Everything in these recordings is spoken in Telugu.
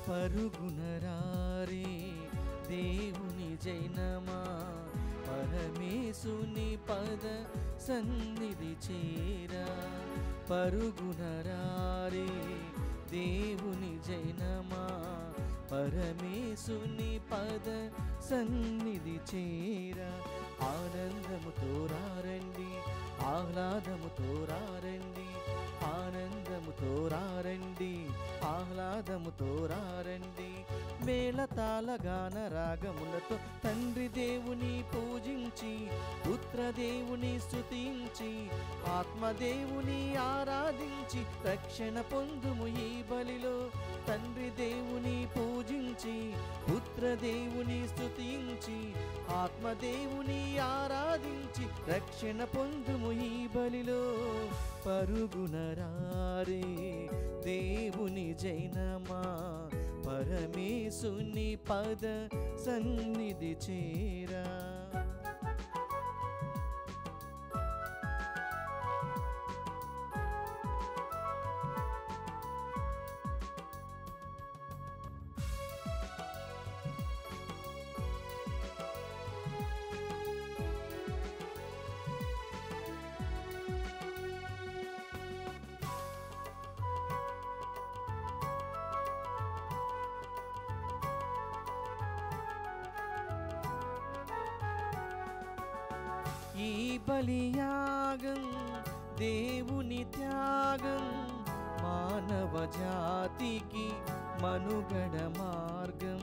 పరుగునరారే దేవుని జైనమా, పరమేశుని పద సన్నిధి చేరా. పరుగునరారే దేవుని జైనమా, పరమేశుని పద సన్నిధి చేరా. ఆనందముతో రారండి, ఆహ్లాదముతో రారండి, ఆనందముతో రారండి, ఆహ్లాదముతో రారండి. మేళతాళగాన రాగములతో తండ్రి దేవుని పూజించి, పుత్రదేవుని స్తుతించి, ఆత్మదేవుని ఆరాధించి రక్షణ పొందుము ఈ బలిలో. తండ్రి దేవుని పూజించి, పుత్రదేవుని స్తుతించి, ఆత్మదేవుని ఆరాధించి రక్షణ పొందుము ఈ బలిలో. పరుగునరారే దేవుని జైనమా, పరమేశుని పద సన్నిధి చేరా. ఈ బలియాగం దేవుని త్యాగం, మానవ జాతికి మనుగడ మార్గం.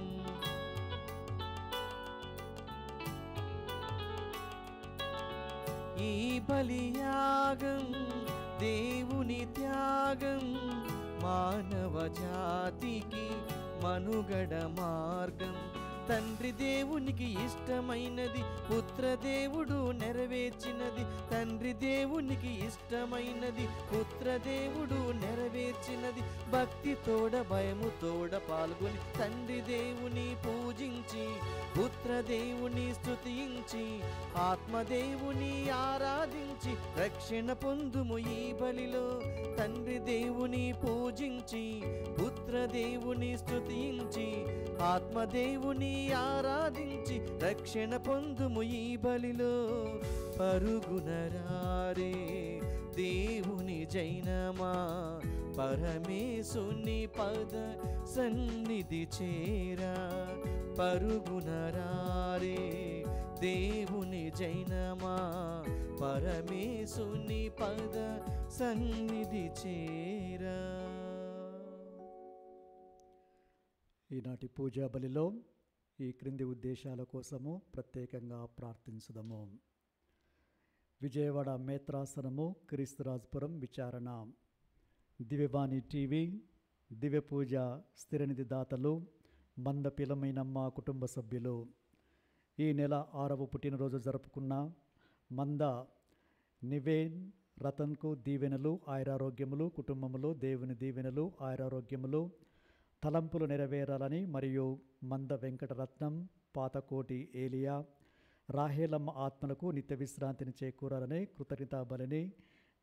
ఈ బలియాగం దేవుని త్యాగం, మానవ జాతికి మనుగడ మార్గం. తండ్రి దేవునికి ఇష్టమైనది పుత్రదేవుడు నెరవేర్చినది. తండ్రి దేవునికి ఇష్టమైనది పుత్రదేవుడు నెరవేర్చినది. భక్తి తోడ భయము తోడ పాల్గొని తండ్రి దేవుని పూజించి, పుత్రదేవుని స్తుతించి, ఆత్మదేవుని ఆరాధించి రక్షణ పొందుము ఈ బలిలో. తండ్రి దేవుని పూజించి, పుత్రదేవుని స్తుతించి, ఆత్మదేవుని ఆరాధించి రక్షణ పొందుము ఈ బలిలో. పరుగునరారే దేవుని జైనమా, పరమేశుని పద సన్నిధి చేరా. పరుగునరారే దేవుని జైనమా, పరమేశుని పద సన్నిధి చేరా. ఈనాటి పూజా బలిలో ఈ క్రింది ఉద్దేశాల కోసము ప్రత్యేకంగా ప్రార్థించుదము. విజయవాడ మేత్రాసనము, క్రీస్తురాజపురం విచారణ, దివ్యవాణి టీవీ, దివ్య పూజ స్థిరనిధి దాతలు, మంద పిలమైనమ్మ కుటుంబ సభ్యులు, ఈ నెల 6వ పుట్టినరోజు జరుపుకున్న మంద నివేన్ రతన్కు దీవెనలు, ఆయురారోగ్యములు, కుటుంబములు దేవుని దీవెనలు, ఆయురారోగ్యములు, తలంపులు నెరవేరాలని మరియు మంద వెంకటరత్నం, పాతకోటి ఏలియా, రాహేలమ్మ ఆత్మలకు నిత్య విశ్రాంతిని చేకూరాలని కృతజ్ఞతా బలిని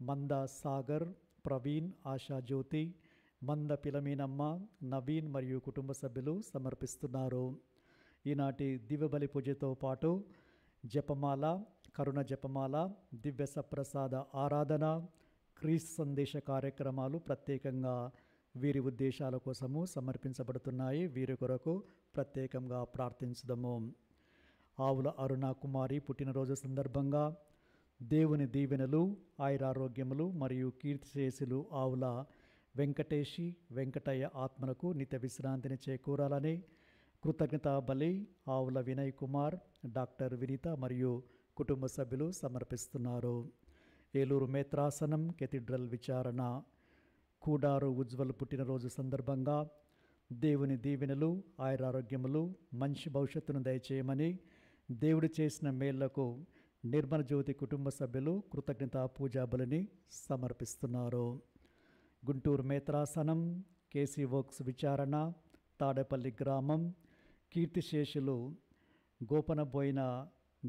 మంద సాగర్, ప్రవీణ్, ఆశాజ్యోతి, మంద పిలమీనమ్మ, నవీన్ మరియు కుటుంబ సభ్యులు సమర్పిస్తున్నారు. ఈనాటి దివ్యబలి పూజతో పాటు జపమాల, కరుణ జపమాల, దివ్య సప్రసాద ఆరాధన, క్రీస్తు సందేశ కార్యక్రమాలు ప్రత్యేకంగా వీరి ఉద్దేశాల కోసము సమర్పించబడుతున్నాయి. వీరి కొరకు ప్రత్యేకంగా ప్రార్థించుదాము. ఆవుల అరుణ కుమారి పుట్టినరోజు సందర్భంగా దేవుని దీవెనలు, ఆయురారోగ్యములు మరియు కీర్తిశేషులు ఆవుల వెంకటేషి, వెంకటయ్య ఆత్మలకు నిత్య విశ్రాంతిని చేకూరాలని కృతజ్ఞతా బలి ఆవుల వినయ్ కుమార్, డాక్టర్ వినీత మరియు కుటుంబ సభ్యులు సమర్పిస్తున్నారు. ఏలూరు మేత్రాసనం కెథీడ్రల్ విచారణ కూడారు ఉజ్వల్ పుట్టినరోజు సందర్భంగా దేవుని దీవెనలు, ఆయురారోగ్యములు, మంచి భవిష్యత్తును దయచేయమని దేవుడు చేసిన మేళ్లకు నిర్మల జ్యోతి కుటుంబ సభ్యులు కృతజ్ఞతా పూజా బలిని సమర్పిస్తున్నారు. గుంటూరు మేత్రాసనం కేసీ వర్క్స్ విచారణ తాడేపల్లి గ్రామం కీర్తిశేషులు గోపనబోయిన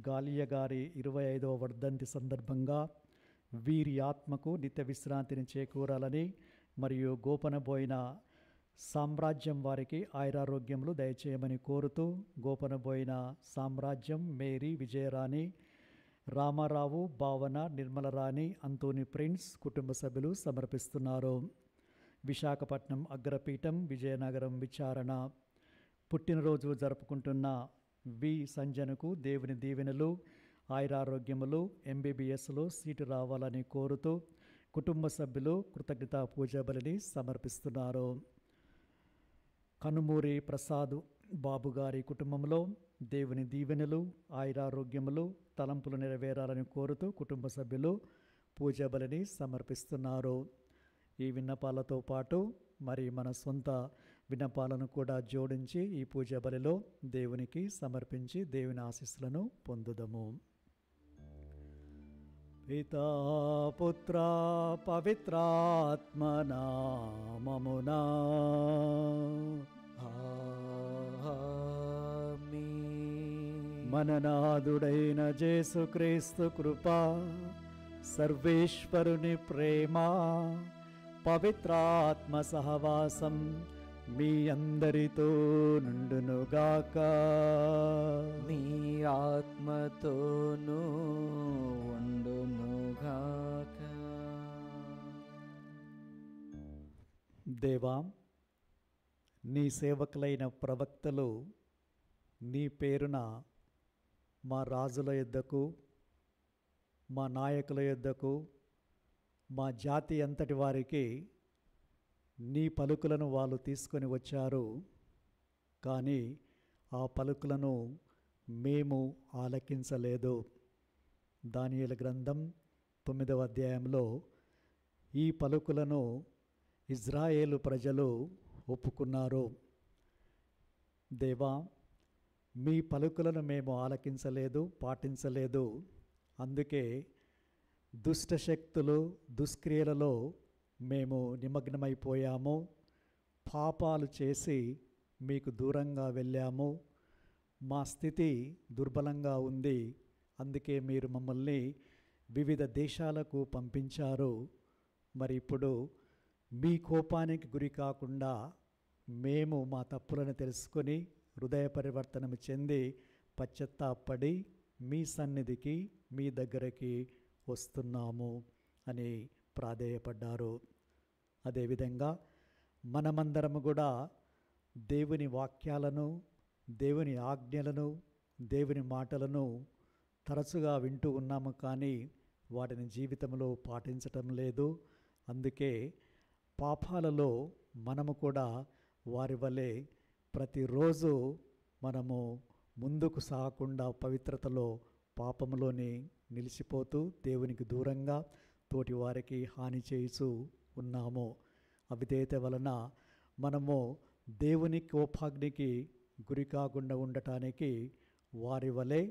గాలియ గారి 25వ వర్ధంతి సందర్భంగా వీరి ఆత్మకు నిత్య విశ్రాంతిని చేకూరాలని మరియు గోపనబోయిన సామ్రాజ్యం వారికి ఆయురారోగ్యములు దయచేయమని కోరుతూ గోపనబోయిన సామ్రాజ్యం, మేరీ, విజయరాణి, రామారావు, భావన, నిర్మలరాణి, అంతోని ప్రిన్స్ కుటుంబ సభ్యులు సమర్పిస్తున్నారు. విశాఖపట్నం అగ్రపీఠం, విజయనగరం విచారణ పుట్టినరోజు జరుపుకుంటున్న వి సంజనకు దేవుని దీవెనలు, ఆయురారోగ్యములు, ఎంబీబీఎస్లో సీటు రావాలని కోరుతూ కుటుంబ సభ్యులు కృతజ్ఞతా పూజా బలిని సమర్పిస్తున్నారు. కనుమూరి ప్రసాద్ బాబు గారి కుటుంబంలో దేవుని దీవెనలు, ఆయురారోగ్యములు, తలంపులు నెరవేరాలని కోరుతూ కుటుంబ సభ్యులు పూజా బలిని సమర్పిస్తున్నారు. ఈ విన్నపాలతో పాటు మరి మన సొంత విన్నపాలను కూడా జోడించి ఈ పూజా బలిలో దేవునికి సమర్పించి దేవుని ఆశీస్సులను పొందుదము. పితా పుత్ర పవిత్రాత్మ నామమునా మననాథుడైన యేసుక్రీస్తు కృప, సర్వేశ్వరుని ప్రేమ, పవిత్రాత్మ సహవాసం మీ అందరితో నుండునుగాక. మీ ఆత్మతోనూ ఉండునుగాక. దేవా, నీ సేవకులైన ప్రవక్తలు నీ పేరున మా రాజుల యొద్దకు, మా నాయకుల యొద్దకు, మా జాతి అంతటి వారికి నీ పలుకులను వాళ్ళు తీసుకొని వచ్చారు. కానీ ఆ పలుకులను మేము ఆలకించలేదు. దానియేలు గ్రంథం 9వ అధ్యాయంలో ఈ పలుకులను ఇజ్రాయేలు ప్రజలు ఒప్పుకున్నారు. దేవా, మీ పలుకులను మేము ఆలకించలేదు, పాటించలేదు. అందుకే దుష్టశక్తులు, దుష్క్రియలలో మేము నిమగ్నమైపోయాము. పాపాలు చేసి మీకు దూరంగా వెళ్ళాము. మా స్థితి దుర్బలంగా ఉంది. అందుకే మీరు మమ్మల్ని వివిధ దేశాలకు పంపించారు. మరి ఇప్పుడు మీ కోపానికి గురి కాకుండా మేము మా తప్పులను తెలుసుకొని హృదయ పరివర్తనము చెంది పశ్చాత్తాపడి మీ సన్నిధికి, మీ దగ్గరికి వస్తున్నాము అని ప్రాధేయపడ్డారు. అదేవిధంగా మనమందరము కూడా దేవుని వాక్యాలను, దేవుని ఆజ్ఞలను, దేవుని మాటలను తరచుగా వింటూ ఉన్నాము, కానీ వాటిని జీవితంలో పాటించటం లేదు. అందుకే పాపాలలో మనము కూడా వారి వలె ప్రతిరోజు మనము ముందుకు సాగకుండా పవిత్రతలో, పాపంలోనే నిలిచిపోతూ దేవునికి దూరంగా తోటి వారికి హాని చేస్తూ ఉన్నాము. అవిధేయత వలన మనము దేవుని కోపాగ్నికి గురి కాకుండా ఉండటానికి వారి వలె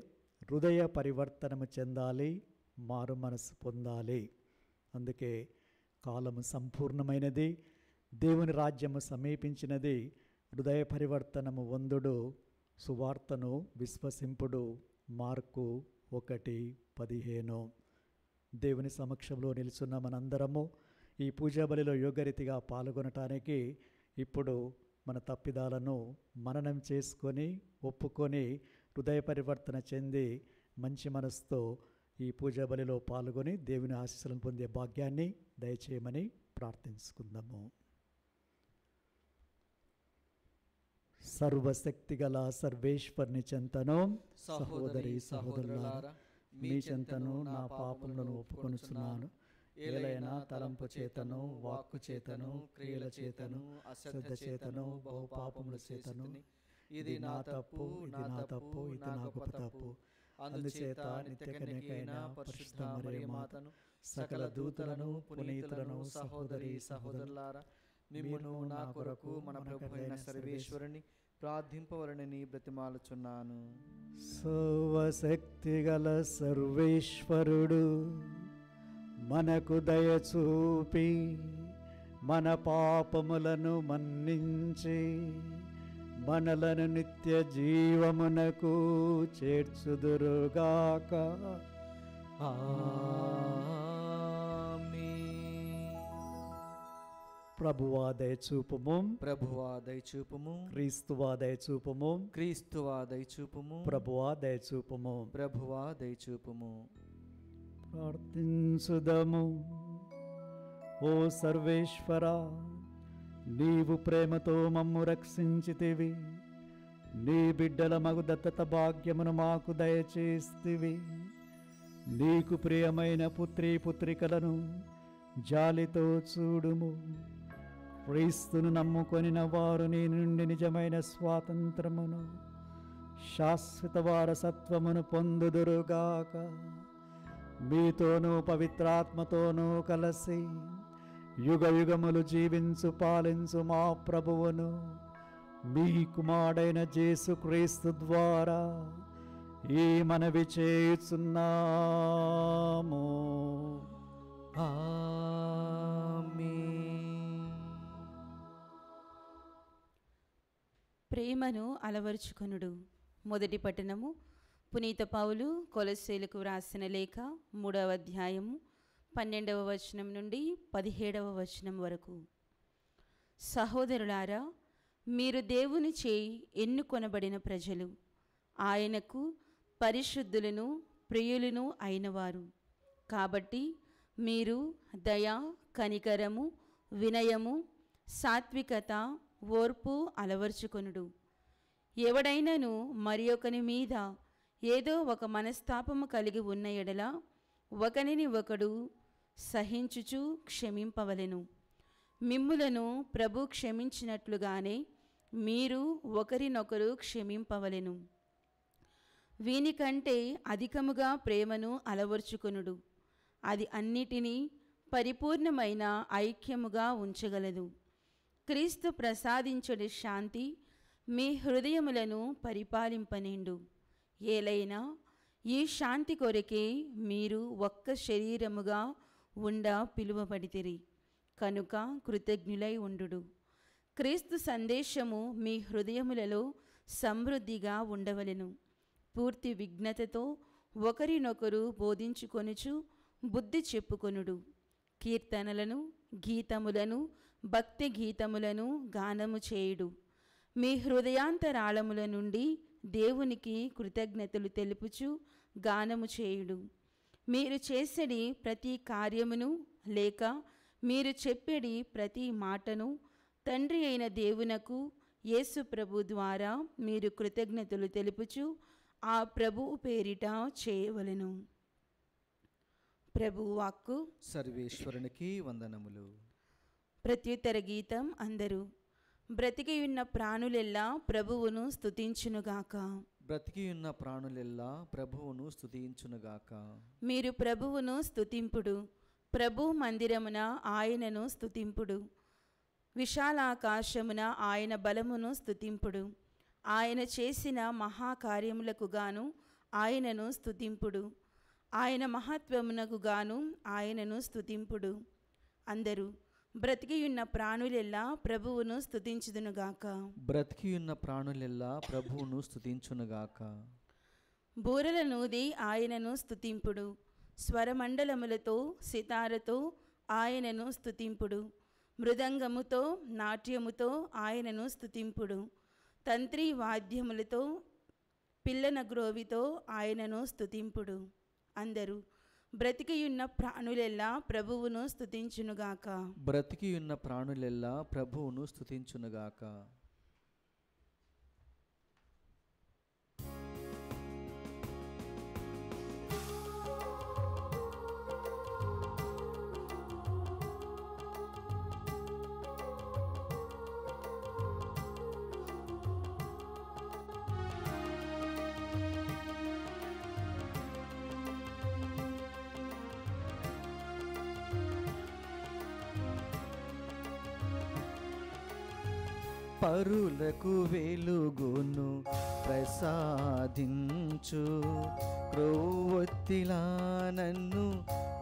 హృదయ పరివర్తనము చెందాలి, మారు మనసు పొందాలి. అందుకే కాలము సంపూర్ణమైనది, దేవుని రాజ్యము సమీపించినది. హృదయ పరివర్తనము వందుడు, సువార్తను విశ్వసింపుడు. మార్కు 1:15. దేవుని సమక్షంలో నిలుచున్న మనందరము ఈ పూజా బలిలో యోగ్యరీతిగా పాల్గొనటానికి ఇప్పుడు మన తప్పిదాలను మననం చేసుకొని, ఒప్పుకొని, హృదయ పరివర్తన చెంది మంచి మనసుతో ఈ పూజా బలిలో పాల్గొని దేవుని ఆశీస్సులను పొందే భాగ్యాన్ని దయచేయమని ప్రార్థించుకుందాము. సర్వశక్తిగల సర్వేశ్వరుని చెంతను, సహోదరి సహోదరులారా, మీ చెంతను నా పాపములను ఒప్పుకొనుచున్నాను. ఏలైనా తలంపు చేతను, వాక్కు చేతను, క్రియల చేతను, అశ్రద్ధ చేతను, బహుపాపముల చేతను, ఇది నా తప్పు, ఇది నా తప్పు, ఇది నా గొప్ప తప్పు. అందుచేత నిత్యకన్యకైన పరిశుద్ధ మరియ మాతను, సకల దూతలను, పునీతులను, సహోదరి సహోదరులారా, మిమ్మును నా కొరకు మన ప్రభువైన సర్వేశ్వరుని ప్రార్థింపవలనని బ్రతిమాలుచున్నాను. సర్వశక్తిగల సర్వేశ్వరుడు మనకు దయచూపి మన పాపములను మన్నించి మనలను నిత్య జీవమునకు చేర్చుదురుగాక. ప్రభువా దయచూపుము, ప్రభువా దయచూపుము, క్రీస్తువా దయచూపుము, క్రీస్తువా దయచూపుము, ప్రభువా దయచూపుము. ప్రభువా దయచూపుము. ప్రార్థించుదము. ఓ సర్వేశ్వర, నీవు ప్రేమతో మమ్ము రక్షించితివి, నీ బిడ్డల మగు దత్తత భాగ్యమును మాకు దయచేస్తివి. నీకు ప్రియమైన పుత్రీ పుత్రికలను జాలితో చూడుము. క్రీస్తును నమ్ముకొనిన వారు నీ నుండి నిజమైన స్వాతంత్రమును, శాశ్వత వారసత్వమును పొందుదురుగాక. మీతోనూ పవిత్రాత్మతోనూ కలిసి యుగ యుగములు జీవించు పాలించు మా ప్రభువును, మీ కుమారుడైన యేసుక్రీస్తు ద్వారా ఈ మనవి చేయుచున్నాము. ఆమేన్. ప్రేమను అలవరుచుకొనుడు. మొదటి పట్టణము పునీత పౌలు కొలస్సీలకు వ్రాసిన లేఖ 3వ అధ్యాయము 12వ వచనం నుండి 17వ వచనం వరకు. సహోదరులారా, మీరు దేవుని చేయి ఎన్నుకొనబడిన ప్రజలు, ఆయనకు పరిశుద్ధులను ప్రియులను అయినవారు. కాబట్టి మీరు దయ, కనికరము, వినయము, సాత్వికత, ఓర్పు అలవర్చుకొనుడు. ఎవడైనను మరి ఒకని మీద ఏదో ఒక మనస్తాపము కలిగి ఉన్న ఎడల ఒకనిని ఒకడు సహించుచు క్షమింపవలెను. మిమ్ములను ప్రభు క్షమించినట్లుగానే మీరు ఒకరినొకరు క్షమింపవలెను. వీనికంటే అధికముగా ప్రేమను అలవర్చుకొనుడు. అది అన్నిటినీ పరిపూర్ణమైన ఐక్యముగా ఉంచగలదు. క్రీస్తు ప్రసాదించడి శాంతి మీ హృదయములను పరిపాలింపనిండు. ఏలైనా ఈ శాంతి కొరకే మీరు ఒక్క శరీరముగా ఉండ పిలువబడితిరి కనుక కృతజ్ఞులై ఉండుడు. క్రీస్తు సందేశము మీ హృదయములలో సమృద్ధిగా ఉండవలెను. పూర్తి విజ్ఞతతో ఒకరినొకరు బోధించుకొనుచు బుద్ధి చెప్పుకొనుడు. కీర్తనలను, గీతములను, భక్తి గీతములను గానము చేయుడు. మీ హృదయాంతరాళముల నుండి దేవునికి కృతజ్ఞతలు తెలుపుచు గానము చేయుడు. మీరు చేసేడి ప్రతి కార్యమును లేక మీరు చెప్పేడి ప్రతి మాటను తండ్రి అయిన దేవునకు యేసు ప్రభు ద్వారా మీరు కృతజ్ఞతలు తెలుపుచు ఆ ప్రభువు పేరిట చేయవలెను. ప్రభు వాక్కు. సర్వేశ్వరునికి వందనములు. ప్రత్యుత్తర గీతం. అందరూ బ్రతికియున్న ప్రాణులెల్లా ప్రభువును స్తుతించునుగాక. బ్రతికియున్న ప్రాణులెల్లా ప్రభువును స్తుతించునుగాక. మీరు ప్రభువును స్తుతింపుడు. ప్రభు మందిరమున ఆయనను స్తుతింపుడు. విశాలాకాశమున ఆయన బలమును స్తుతింపుడు. ఆయన చేసిన మహాకార్యములకు గాను ఆయనను స్తుతింపుడు. ఆయన మహత్వమునకు గాను ఆయనను స్తుతింపుడు. అందరూ బ్రతికియున్న ప్రాణులెల్లా ప్రభువును స్తుతించుదునుగాక. బ్రతికియున్న ప్రాణులెల్లా ప్రభువును స్తుతించునుగాక. బూరలనూది ఆయనను స్తుతింపుడు. స్వరమండలములతో సితారతో ఆయనను స్తుతింపుడు. మృదంగముతో నాట్యముతో ఆయనను స్తుతింపుడు. తంత్రి వాద్యములతో పిల్లన గ్రోవితో ఆయనను స్తుతింపుడు. అందరూ బ్రతికియున్న ప్రాణులెల్లా ప్రభువును స్తుతించునుగాక. బ్రతికియున్న ప్రాణులెల్లా ప్రభువును స్తుతించునుగాక. పరులకు వెలుగును ప్రసాదించు క్రొవ్వొత్తిలా నన్ను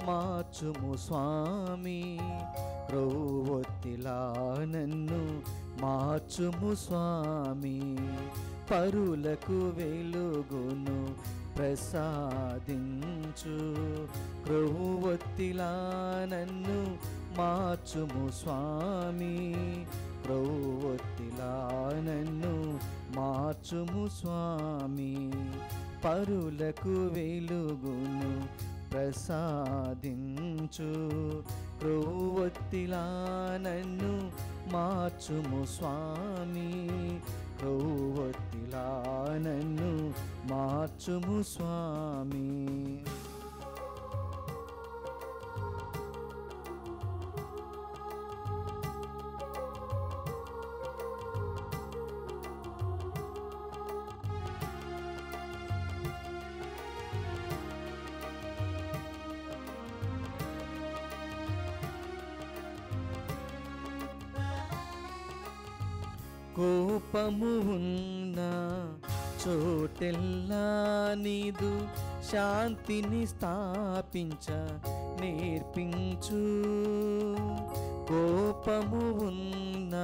మార్చుము స్వామి. క్రొవ్వొత్తిలా నన్ను మార్చుము స్వామి. పరులకు వెలుగును ప్రసాదించు క్రొవ్వొత్తిలా నన్ను మార్చుము స్వామి, క్రొవ్వొత్తిలా నన్ను మార్చుము స్వామి, పరులకు వెలుగును ప్రసాదించు, క్రొవ్వొత్తిలా నన్ను మార్చుము స్వామి, క్రొవ్వొత్తిలా నన్ను మార్చుము స్వామి. కోపము ఉన్న చోటెల్లా నీదు శాంతిని స్థాపించ నేర్పించు, కోపము ఉన్న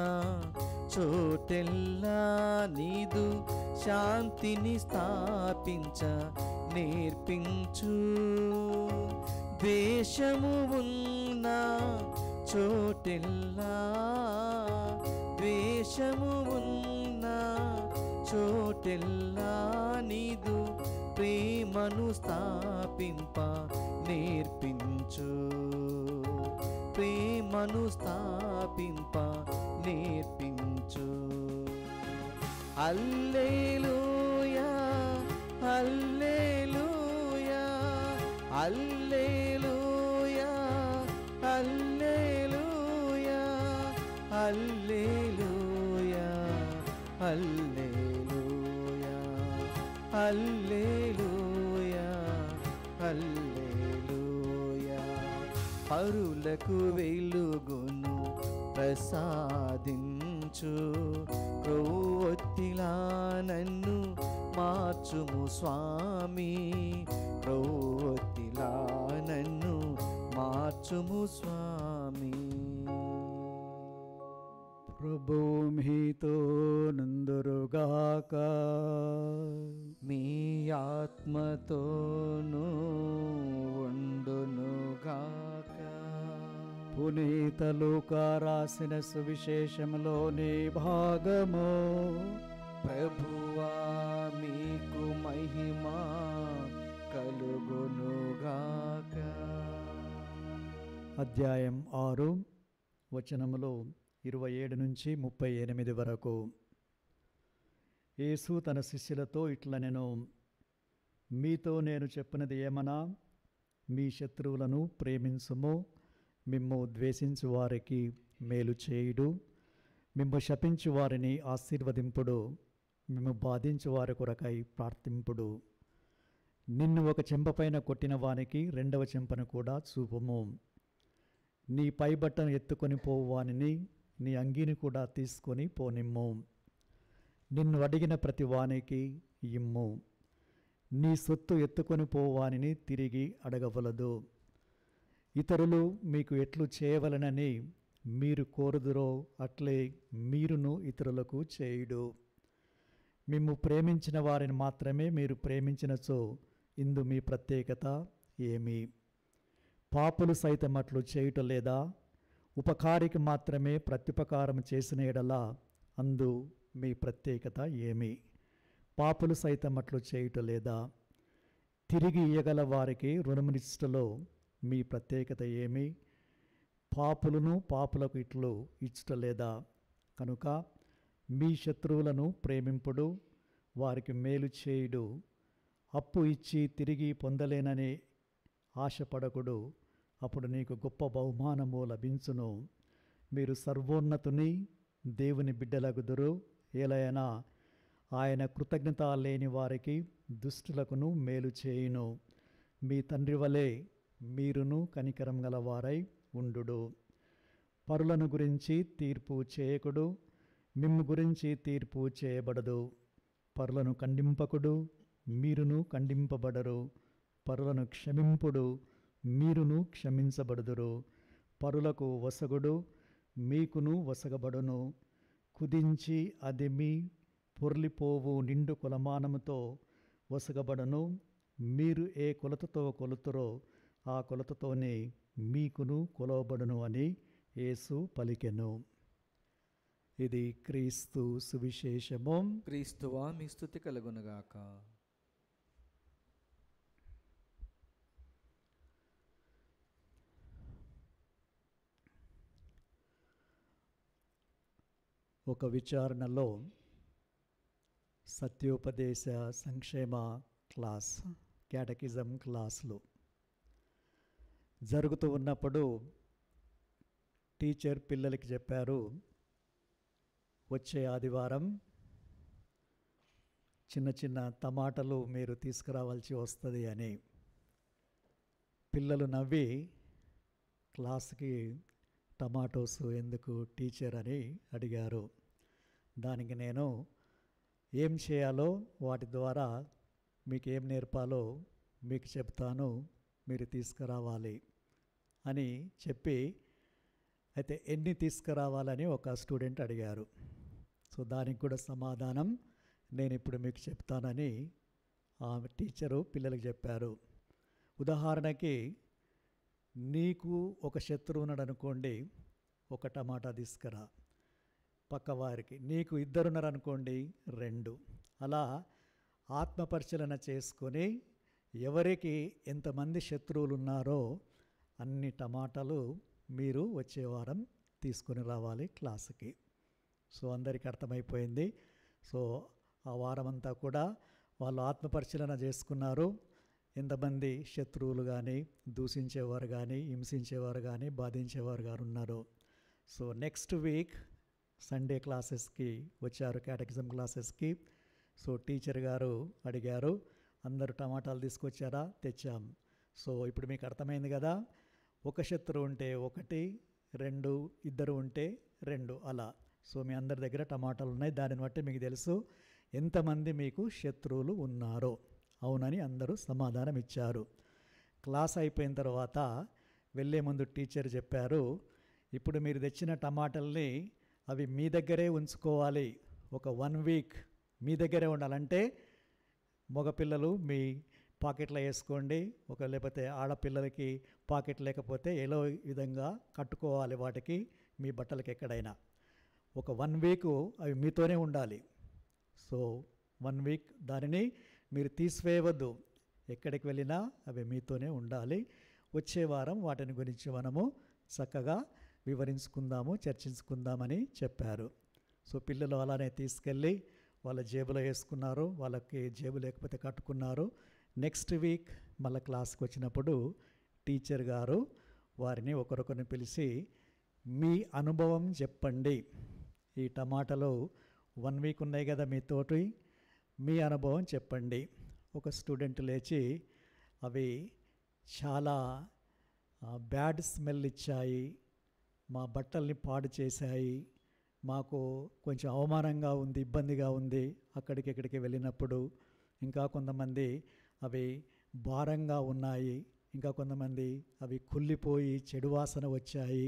చోటెల్లా నీదు శాంతిని స్థాపించ నేర్పించు, ద్వేషము ఉన్న చోటెల్లా, ద్వేషము ఉన్న చోటెల్లా నీదు ప్రేమను స్థాపింప నేర్పించు, ప్రేమను స్థాపింప నేర్పించు. హల్లెలూయా హల్లెలూయా హల్లెలూయా హల్లెలూయా హల్లెలూయా హల్లెలూయా హల్లెలూయా హల్లెలూయా, పరులకు వెలుగును ప్రసాదించు, క్రొవ్వొత్తిలా నన్ను మార్చుము స్వామి, క్రొవ్వొత్తిలా నన్ను మార్చుము స్వామి. ప్రభువు మీతో నందురుగాక, మీ ఆత్మతోనూ ఉండునుగాక. పునీత లూకా రాసిన సువిశేషములోని భాగము. ప్రభువా మీకు మహిమ కలుగునుగాక. అధ్యాయం 6 వచనములు 27 నుంచి 38 వరకు. యేసు తన శిష్యులతో ఇట్లనెను, మీతో నేను చెప్పినది ఏమనా, మీ శత్రువులను ప్రేమించుము, మిమ్ము ద్వేషించు వారికి మేలు చేయుడు, మిమ్ము శపించు వారిని ఆశీర్వదింపుడు, మిమ్ము బాధించు వారి కొరకై ప్రార్థింపుడు. నిన్ను ఒక చెంపపైన కొట్టిన వానికి రెండవ చెంపను కూడా చూపుము. నీ పైబట్టను ఎత్తుకొని పోవానిని నీ అంగీని కూడా తీసుకొని పోనిమ్ము. నిన్ను అడిగిన ప్రతి వానికి ఇమ్ము. నీ సొత్తు ఎత్తుకొని పోవానిని తిరిగి అడగవలదు. ఇతరులు మీకు ఎట్లు చేయవలనని మీరు కోరుదురో అట్లే మీరును ఇతరులకు చేయుడు. మిమ్ము ప్రేమించిన వారిని మాత్రమే మీరు ప్రేమించినచో ఇందు మీ ప్రత్యేకత ఏమి? పాపులు సైతం అట్లు చేయుట లేదా? ఉపకారికి మాత్రమే ప్రత్యుపకారం చేసిన ఎడల అందు మీ ప్రత్యేకత ఏమి? పాపులు సైతం అట్లు చేయుట లేదా? తిరిగి ఇయ్యగల వారికి రుణమునిచ్చుటలో మీ ప్రత్యేకత ఏమి? పాపులను పాపులకు ఇట్లు ఇచ్చుట లేదా? కనుక మీ శత్రువులను ప్రేమింపుడు, వారికి మేలు చేయుడు, అప్పు ఇచ్చి తిరిగి పొందలేనని ఆశపడకుడు, అప్పుడు నీకు గొప్ప బహుమానము లభించును. మీరు సర్వోన్నతుని దేవుని బిడ్డలగుదురు. ఏలైనా ఆయన కృతజ్ఞత లేని వారికి దుష్టులకును మేలు చేయును. మీ తండ్రి వలె మీరును కనికరం గలవారై ఉండుడు. పరులను గురించి తీర్పు చేయకుడు, మిమ్ము గురించి తీర్పు చేయబడదు. పరులను ఖండింపకుడు, మీరును ఖండింపబడరు. పరులను క్షమింపుడు, మీరును క్షమించబడుదురు. పరులకు వసగుడు, మీకును వసగబడును. కుదించి అదిమి పొర్లిపోవు నిండు కొలమానముతో వసగబడను. మీరు ఏ కొలతతో కొలుతురో ఆ కొలతతోనే మీకును కొలవబడును అని యేసు పలికెను. ఇది క్రీస్తు సువిశేషము. క్రీస్తువా మీ స్తుతి కలుగునుగాక. ఒక విచారణలో సత్యోపదేశ సంక్షేమ క్లాస్, క్యాటకిజం క్లాసులు జరుగుతూ ఉన్నప్పుడు టీచర్ పిల్లలకి చెప్పారు, వచ్చే ఆదివారం చిన్న చిన్న టమాటాలు మీరు తీసుకురావాల్సి వస్తుంది అని. పిల్లలు నవ్వి క్లాస్కి టమాటోస్ ఎందుకు టీచర్ అని అడిగారు. దానికి నేను ఏం చేయాలో వాటి ద్వారా మీకు ఏం నేర్పాలో మీకు చెప్తాను, మీరు తీసుకురావాలి అని చెప్పి, అయితే ఎన్ని తీసుకురావాలని ఒక స్టూడెంట్ అడిగారు. సో దానికి కూడా సమాధానం నేను ఇప్పుడు మీకు చెప్తానని ఆ టీచరు పిల్లలకు చెప్పారు. ఉదాహరణకి, నీకు ఒక శత్రువు ఉన్నాడు అనుకోండి, ఒక టమాటా తీసుకురా. పక్కవారికి నీకు ఇద్దరున్నారు అనుకోండి, 2. అలా ఆత్మపరిశీలన చేసుకొని ఎవరికి ఎంతమంది శత్రువులు ఉన్నారో అన్ని టమాటాలు మీరు వచ్చే వారం తీసుకొని రావాలి క్లాసుకి. సో అందరికీ అర్థమైపోయింది. సో ఆ వారం అంతా కూడా వాళ్ళు ఆత్మపరిశీలన చేసుకున్నారు. ఎంతమంది శత్రువులు కానీ, దూషించేవారు కానీ, హింసించేవారు కానీ, బాధించేవారు కానీ ఉన్నారు. సో నెక్స్ట్ వీక్ సండే క్లాసెస్కి వచ్చారు, క్యాటకిజం క్లాసెస్కి. సో టీచర్ గారు అడిగారు, అందరూ టమాటాలు తీసుకొచ్చారా? తెచ్చాం. సో ఇప్పుడు మీకు అర్థమైంది కదా, ఒక శత్రువు ఉంటే 1, 2, ఇద్దరు ఉంటే 2 అలా. సో మీ అందరి దగ్గర టమాటాలు ఉన్నాయి. దానిని బట్టి మీకు తెలుసు ఎంతమంది మీకు శత్రువులు ఉన్నారో. అవునని అందరూ సమాధానం ఇచ్చారు. క్లాస్ అయిపోయిన తర్వాత వెళ్ళే ముందు టీచర్ చెప్పారు, ఇప్పుడు మీరు తెచ్చిన టమాటాలని అవి మీ దగ్గరే ఉంచుకోవాలి. ఒక 1 వీక్ మీ దగ్గరే ఉండాలంటే మగపిల్లలు మీ పాకెట్లో వేసుకోండి, లేకపోతే ఆడపిల్లలకి పాకెట్ లేకపోతే ఏదో విధంగా కట్టుకోవాలి వాటికి, మీ బట్టలకి ఎక్కడైనా. ఒక 1 వీక్ అవి మీతోనే ఉండాలి. సో 1 వీక్ దానిని మీరు తీసివేయవద్దు, ఎక్కడికి వెళ్ళినా అవి మీతోనే ఉండాలి. వచ్చే వారం వాటిని గురించి మనము చక్కగా వివరించుకుందాము, చర్చించుకుందామని చెప్పారు. సో పిల్లలు అలానే తీసుకెళ్ళి వాళ్ళ జేబులో వేసుకున్నారు, వాళ్ళకి జేబు లేకపోతే కట్టుకున్నారు. నెక్స్ట్ వీక్ మళ్ళీ క్లాస్కి వచ్చినప్పుడు టీచర్ గారు వారిని ఒకరొకరిని పిలిచి, మీ అనుభవం చెప్పండి. ఈ టమాటాలు 1 వీక్ ఉన్నాయి కదా మీతోటి, మీ అనుభవం చెప్పండి. ఒక స్టూడెంట్ లేచి, అవి చాలా బ్యాడ్ స్మెల్ ఇచ్చాయి, మా బట్టల్ని పాడు చేశాయి, మాకు కొంచెం అవమానంగా ఉంది, ఇబ్బందిగా ఉంది అక్కడికి వెళ్ళినప్పుడు. ఇంకా కొంతమంది అవి భారంగా ఉన్నాయి, ఇంకా కొంతమంది అవి కుళ్ళిపోయి చెడు వాసన వచ్చాయి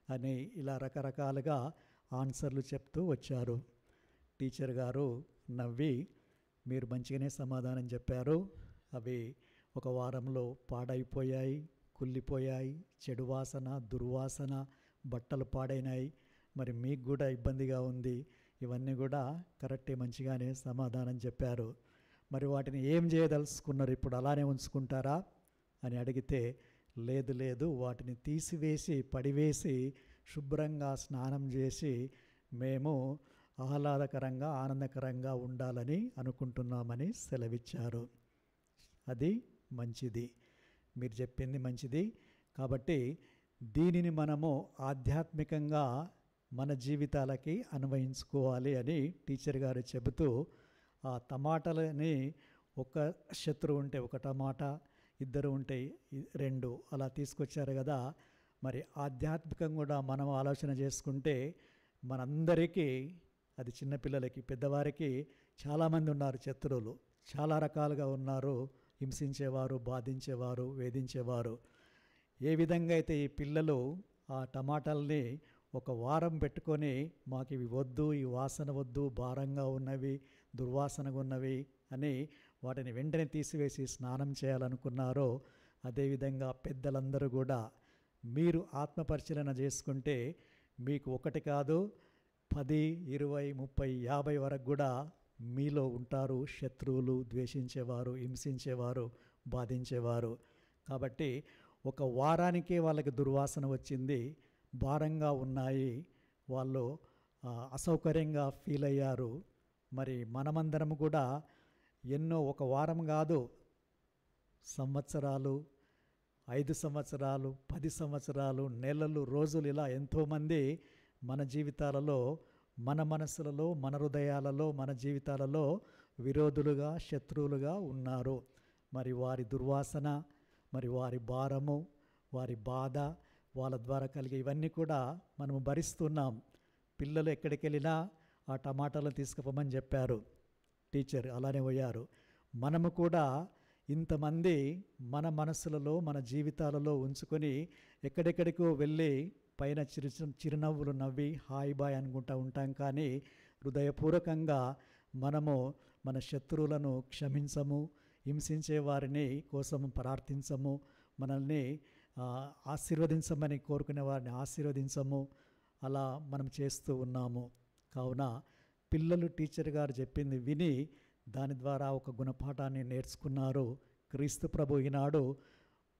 అని ఇలా రకరకాలుగా ఆన్సర్లు చెప్తూ వచ్చారు. టీచర్ గారు నవ్వి, మీరు మంచిగానే సమాధానం చెప్పారు, అవి ఒక వారంలో పాడైపోయాయి, కుళ్ళిపోయాయి, చెడు వాసన, దుర్వాసన, బట్టలు పాడైనాయి, మరి మీకు కూడా ఇబ్బందిగా ఉంది, ఇవన్నీ కూడా కరెక్టే, మంచిగానే సమాధానం చెప్పారు. మరి వాటిని ఏం చేయదలుచుకున్నారు, ఇప్పుడు అలానే ఉంచుకుంటారా అని అడిగితే, లేదు వాటిని తీసివేసి పడివేసి శుభ్రంగా స్నానం చేసి మేము ఆహ్లాదకరంగా ఆనందకరంగా ఉండాలని అనుకుంటున్నామని సెలవిచ్చారు. అది మంచిది, మీరు చెప్పింది మంచిది. కాబట్టి దీనిని మనము ఆధ్యాత్మికంగా మన జీవితాలకి అన్వయించుకోవాలి అని టీచర్ గారు చెబుతూ, ఆ టమాటాలని ఒక శత్రువు ఉంటే 1 టమాటా, ఇద్దరు ఉంటే 2 అలా తీసుకొచ్చారు కదా. మరి ఆధ్యాత్మికంగా కూడా మనం ఆలోచన చేసుకుంటే మనందరికీ, అది చిన్నపిల్లలకి పెద్దవారికి చాలామంది ఉన్నారు శత్రువులు, చాలా రకాలుగా ఉన్నారు, హింసించేవారు, బాధించేవారు, వేధించేవారు. ఏ విధంగా అయితే ఈ పిల్లలు ఆ టమాటాలని ఒక వారం పెట్టుకొని, మాకు ఇవి వద్దు, ఈ వాసన వద్దు, భారంగా ఉన్నవి, దుర్వాసనగా ఉన్నవి అని వాటిని వెంటనే తీసివేసి స్నానం చేయాలనుకున్నారో, అదేవిధంగా పెద్దలందరూ కూడా మీరు ఆత్మపరిశీలన చేసుకుంటే మీకు ఒకటి కాదు 10, 20, 30, 50 వరకు కూడా మీలో ఉంటారు శత్రువులు, ద్వేషించేవారు, హింసించేవారు, బాధించేవారు. కాబట్టి ఒక వారానికే వాళ్ళకి దుర్వాసన వచ్చింది, భారంగా ఉన్నాయి, వాళ్ళు అసౌకర్యంగా ఫీల్ అయ్యారు. మరి మనమందరం కూడా ఎన్నో, ఒక వారం కాదు, సంవత్సరాలు, 5 సంవత్సరాలు, 10 సంవత్సరాలు, నెలలు, రోజులు, ఇలా ఎంతోమంది మన జీవితాలలో, మన మనసులలో, మన హృదయాలలో, మన జీవితాలలో విరోధులుగా, శత్రువులుగా ఉన్నారు. మరి వారి దుర్వాసన, మరి వారి భారము, వారి బాధ, వాళ్ళ ద్వారా కలిగే ఇవన్నీ కూడా మనము భరిస్తున్నాం. పిల్లలు ఎక్కడికి వెళ్ళినా ఆ టమాటాలను తీసుకుపోమని చెప్పారు టీచర్, అలానే పోయారు. మనము కూడా ఇంతమంది మన మనసులలో, మన జీవితాలలో ఉంచుకొని ఎక్కడెక్కడికో వెళ్ళి పైన చిరునవ్వులు నవ్వి హాయ్ బాయ్ అనుకుంటూ ఉంటాం. కానీ హృదయపూర్వకంగా మనము మన శత్రువులను క్షమించము, హింసించే వారిని కోసం ప్రార్థించము, మనల్ని ఆశీర్వదించమని కోరుకునే వారిని ఆశీర్వదించము. అలా మనం చేస్తూ ఉన్నాము. కావున పిల్లలు టీచర్ గారు చెప్పింది విని దాని ద్వారా ఒక గుణపాఠాన్ని నేర్చుకున్నారు. క్రీస్తు ప్రభు ఈనాడు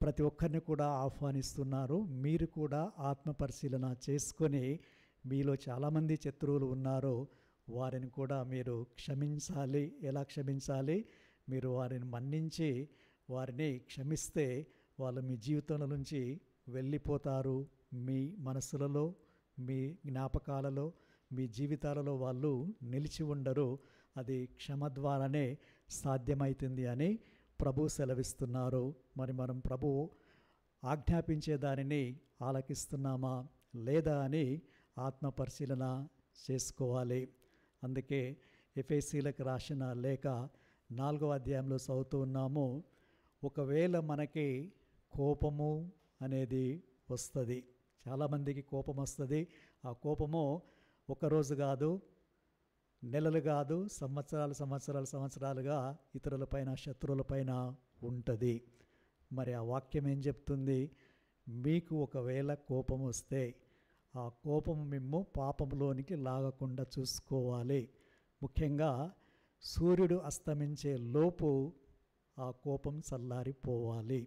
ప్రతి ఒక్కరిని కూడా ఆహ్వానిస్తున్నారు. మీరు కూడా ఆత్మపరిశీలన చేసుకొని మీలో చాలామంది శత్రువులు ఉన్నారు, వారిని కూడా మీరు క్షమించాలి. ఎలా క్షమించాలి? మీరు వారిని మన్నించి వారిని క్షమిస్తే వాళ్ళు మీ జీవితంలో నుంచి వెళ్ళిపోతారు. మీ మనసులలో, మీ జ్ఞాపకాలలో, మీ జీవితాలలో వాళ్ళు నిలిచి ఉండరు. అది క్షమ ద్వారానే సాధ్యమవుతుంది అని ప్రభు సెలవిస్తున్నారు. మరి మనం ప్రభు ఆజ్ఞాపించే దానిని ఆలకిస్తున్నామా లేదా అని ఆత్మపరిశీలన చేసుకోవాలి. అందుకే ఎఫెసీలకు రాసిన లేఖ 4వ అధ్యాయంలో చదువుతూ ఉన్నాము. ఒకవేళ మనకి కోపము అనేది వస్తుంది, చాలామందికి కోపం వస్తుంది. ఆ కోపము ఒకరోజు కాదు, నెలలు కాదు, సంవత్సరాలుగా ఇతరులపైన, శత్రువులపైన ఉంటుంది. మరి ఆ వాక్యం ఏం చెప్తుంది? మీకు ఒకవేళ కోపం వస్తే ఆ కోపం మిమ్ము పాపంలోనికి లాగకుండా చూసుకోవాలి. ముఖ్యంగా సూర్యుడు అస్తమించే లోపు ఆ కోపం చల్లారిపోవాలి.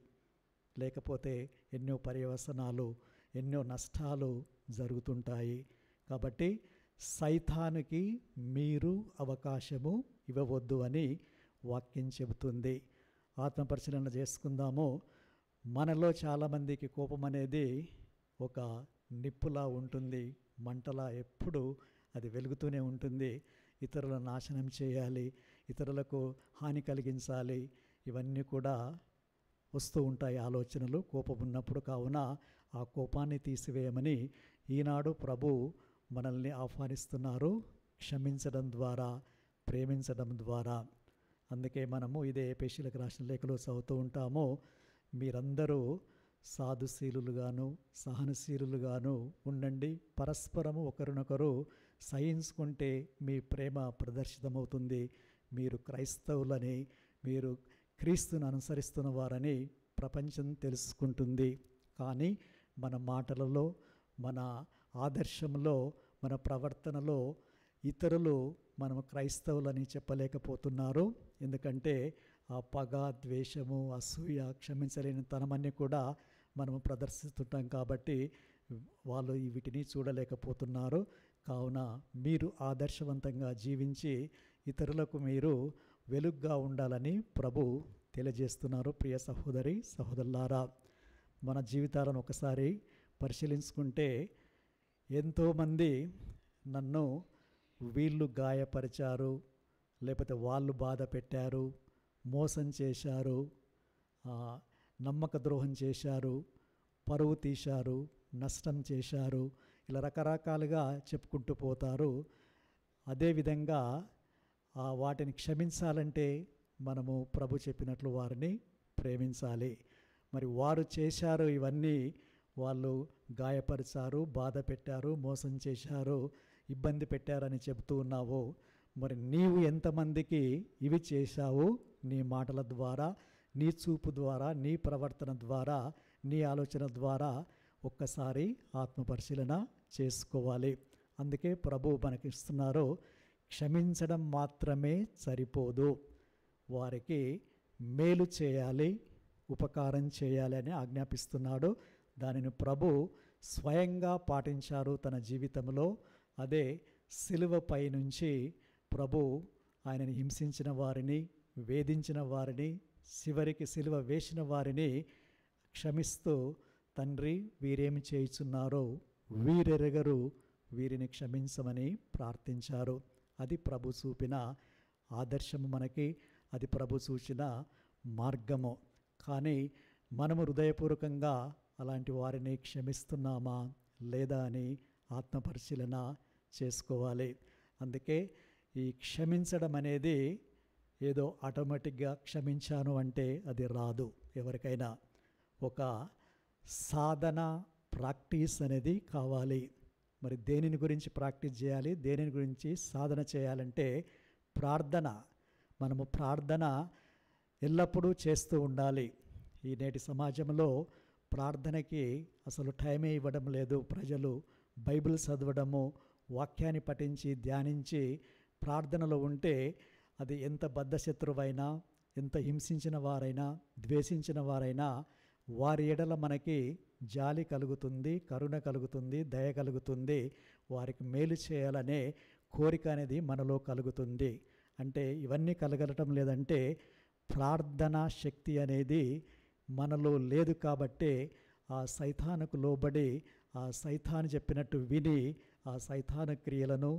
లేకపోతే ఎన్నో పర్యవసనాలు, ఎన్నో నష్టాలు జరుగుతుంటాయి. కాబట్టి సైతానికి మీరు అవకాశము ఇవ్వవద్దు అని వాక్యం చెబుతుంది. ఆత్మపరిశీలన చేసుకుందాము. మనలో చాలామందికి కోపం అనేది ఒక నిప్పులా ఉంటుంది, మంటలా ఎప్పుడు అది వెలుగుతూనే ఉంటుంది. ఇతరులను నాశనం చేయాలి, ఇతరులకు హాని కలిగించాలి, ఇవన్నీ కూడా వస్తూ ఉంటాయి ఆలోచనలు కోపం ఉన్నప్పుడు. కావున ఆ కోపాన్ని తీసివేయమని ఈనాడు ప్రభు మనల్ని ఆహ్వానిస్తున్నారు, క్షమించడం ద్వారా, ప్రేమించడం ద్వారా. అందుకే మనము ఇదే ఎఫెసీయులకు రాసిన లేఖలో చదువుతూ ఉంటాము. మీరందరూ సాధుశీలులుగాను, సహనశీలులుగాను ఉండండి, పరస్పరము ఒకరినొకరు సహించుకుంటే మీ ప్రేమ ప్రదర్శితమవుతుంది. మీరు క్రైస్తవులని, మీరు క్రీస్తును అనుసరిస్తున్న వారని ప్రపంచం తెలుసుకుంటుంది. కానీ మన మాటలలో, మన ఆదర్శంలో, మన ప్రవర్తనలో ఇతరులు మనము క్రైస్తవులని చెప్పలేకపోతున్నారు. ఎందుకంటే ఆ పగ, ద్వేషము, అసూయ, క్షమించలేని తనమన్నీ కూడా మనము ప్రదర్శిస్తుంటాం. కాబట్టి వాళ్ళు వీటిని చూడలేకపోతున్నారు. కావున మీరు ఆదర్శవంతంగా జీవించి ఇతరులకు మీరు వెలుగుగా ఉండాలని ప్రభు తెలియజేస్తున్నారు. ప్రియ సహోదరి, సహోదరులారా, మన జీవితాలను ఒకసారి పరిశీలించుకుంటే ఎంతోమంది నన్ను వీళ్ళు గాయపరిచారు, లేకపోతే వాళ్ళు బాధ పెట్టారు, మోసం చేశారు, నమ్మక ద్రోహం చేశారు, పరువు తీశారు, నష్టం చేశారు, ఇలా రకరకాలుగా చెప్పుకుంటూ పోతారు. అదేవిధంగా వాటిని క్షమించాలంటే మనము ప్రభు చెప్పినట్లు వారిని ప్రేమించాలి. మరి వారు చేశారు ఇవన్నీ, వాళ్ళు గాయపరిచారు, బాధ పెట్టారు, మోసం చేశారు, ఇబ్బంది పెట్టారని చెబుతూ ఉన్నావు. మరి నీవు ఎంతమందికి ఇవి చేశావు? నీ మాటల ద్వారా, నీ చూపు ద్వారా, నీ ప్రవర్తన ద్వారా, నీ ఆలోచన ద్వారా ఒక్కసారి ఆత్మపరిశీలన చేసుకోవాలి. అందుకే ప్రభు మనకిస్తున్నారు, క్షమించడం మాత్రమే సరిపోదు, వారికి మేలు చేయాలి, ఉపకారం చేయాలి అని ఆజ్ఞాపిస్తున్నాడు. దానిని ప్రభు స్వయంగా పాటించారు తన జీవితంలో. అదే సిలువపై నుంచి ప్రభు ఆయనని హింసించిన వారిని, వేధించిన వారిని, చివరికి సిలువ వేసిన వారిని క్షమిస్తూ, తండ్రి వీరేమి చేయుచున్నారో వీరెరగరు, వీరిని క్షమించమని ప్రార్థించారు. అది ప్రభు చూపిన ఆదర్శము మనకి, అది ప్రభు చూసిన మార్గము. కానీ మనము హృదయపూర్వకంగా అలాంటి వారిని క్షమిస్తున్నామా లేదా అని ఆత్మపరిశీలన చేసుకోవాలి. అందుకే ఈ క్షమించడం అనేది ఏదో ఆటోమేటిక్గా క్షమించాను అంటే అది రాదు. ఎవరికైనా ఒక సాధన, ప్రాక్టీస్ అనేది కావాలి. మరి దేనిని గురించి ప్రాక్టీస్ చేయాలి, దేనిని గురించి సాధన చేయాలంటే ప్రార్థన. మనము ప్రార్థన ఎల్లప్పుడూ చేస్తూ ఉండాలి. ఈ నేటి సమాజంలో ప్రార్థనకి అసలు టైమే ఇవ్వడం లేదు. ప్రజలు బైబిల్ చదవడము, వాక్యాన్ని పఠించి ధ్యానించి ప్రార్థనలో ఉంటే అది ఎంత బద్ధశత్రువైనా, ఎంత హింసించిన వారైనా, ద్వేషించిన వారైనా వారి ఎడల మనకి జాలి కలుగుతుంది, కరుణ కలుగుతుంది, దయ కలుగుతుంది. వారికి మేలు చేయాలనే కోరిక అనేది మనలో కలుగుతుంది. అంటే ఇవన్నీ కలగలటం లేదంటే ప్రార్థనా శక్తి అనేది మనలో లేదు. కాబట్టే ఆ సైతానుకు లోబడి, ఆ సైతాను చెప్పినట్టు విని, ఆ సైతాను క్రియలను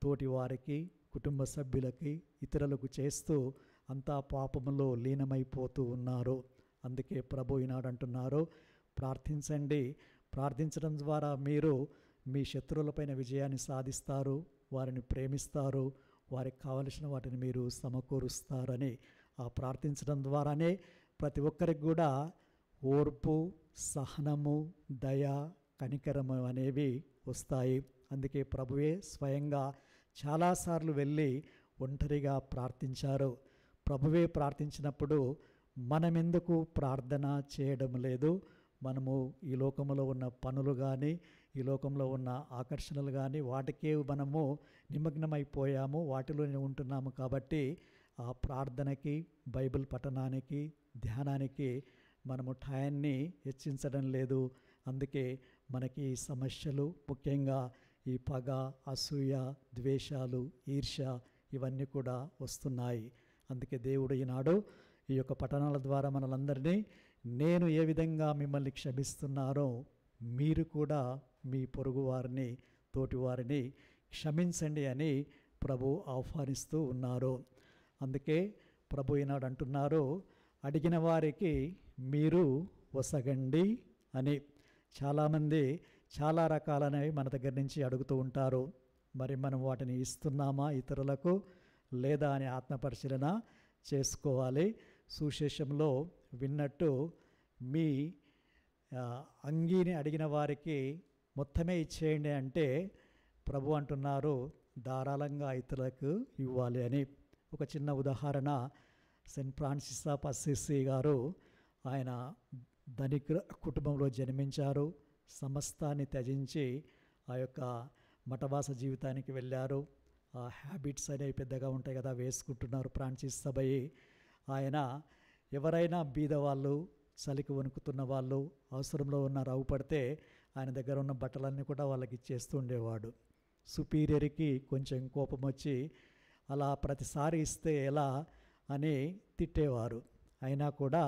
తోటి వారికి, కుటుంబ సభ్యులకి, ఇతరులకు చేస్తూ అంతా పాపములో లీనమైపోతూ ఉన్నారు. అందుకే ప్రభు ఈనాడు అంటున్నారు, ప్రార్థించండి. ప్రార్థించడం ద్వారా మీరు మీ శత్రువులపైన విజయాన్ని సాధిస్తారు, వారిని ప్రేమిస్తారు, వారికి కావలసిన వాటిని మీరు సమకూరుస్తారని. ఆ ప్రార్థించడం ద్వారానే ప్రతి ఒక్కరికి కూడా ఓర్పు, సహనము, దయ, కనికరము అనేవి వస్తాయి. అందుకే ప్రభువే స్వయంగా చాలాసార్లు వెళ్ళి ఒంటరిగా ప్రార్థించారు. ప్రభువే ప్రార్థించినప్పుడు మనమెందుకు ప్రార్థన చేయడం లేదు? మనము ఈ లోకంలో ఉన్న పనులు కానీ, ఈ లోకంలో ఉన్న ఆకర్షణలు కానీ వాటికే మనము నిమగ్నమైపోయాము, వాటిలోనే ఉంటున్నాము. కాబట్టి ఆ ప్రార్థనకి, బైబిల్ పఠనానికి, ధ్యానానికి మనము టయాన్ని హెచ్చించడం లేదు. అందుకే మనకి సమస్యలు, ముఖ్యంగా ఈ పగ, అసూయ, ద్వేషాలు, ఈర్ష్య ఇవన్నీ కూడా వస్తున్నాయి. అందుకే దేవుడు ఈనాడు ఈ యొక్క పఠనాల ద్వారా మనలందరినీ, నేను ఏ విధంగా మిమ్మల్ని క్షమిస్తున్నారో మీరు కూడా మీ పొరుగువారిని, తోటివారిని క్షమించండి అని ప్రభు ఆహ్వానిస్తూ ఉన్నారు. అందుకే ప్రభు ఈనాడు అంటున్నారు, అడిగిన వారికి మీరు వసగండి అని. చాలామంది చాలా రకాలనేవి మన దగ్గర నుంచి అడుగుతూ ఉంటారు. మరి మనం వాటిని ఇస్తున్నామా ఇతరులకు లేదా అని ఆత్మపరిశీలన చేసుకోవాలి. సుశేషంలో విన్నట్టు మీ అంగీని అడిగిన వారికి మొత్తమే ఇచ్చేయండి అంటే ప్రభు అంటున్నారు ధారాళంగా ఇతరులకు ఇవ్వాలి అని. ఒక చిన్న ఉదాహరణ, సెయింట్ ఫ్రాన్సిస్ ఆఫ్ అసిసి గారు, ఆయన ధనిక కుటుంబంలో జన్మించారు. సమస్తాన్ని త్యజించి ఆ యొక్క మఠవాస జీవితానికి వెళ్ళారు. ఆ హ్యాబిట్స్ అనేవి పెద్దగా ఉంటాయి కదా, వేసుకుంటున్నారు ఫ్రాన్సిస్ సభయి. ఆయన ఎవరైనా బీదవాళ్ళు, చలికి వణుకుతున్న వాళ్ళు, అవసరంలో ఉన్న రావుపడితే ఆయన దగ్గర ఉన్న బట్టలన్నీ కూడా వాళ్ళకి ఇచ్చేస్తూ ఉండేవాడు. సుపీరియర్కి కొంచెం కోపం వచ్చి అలా ప్రతిసారి ఇస్తే ఎలా అని తిట్టేవారు. అయినా కూడా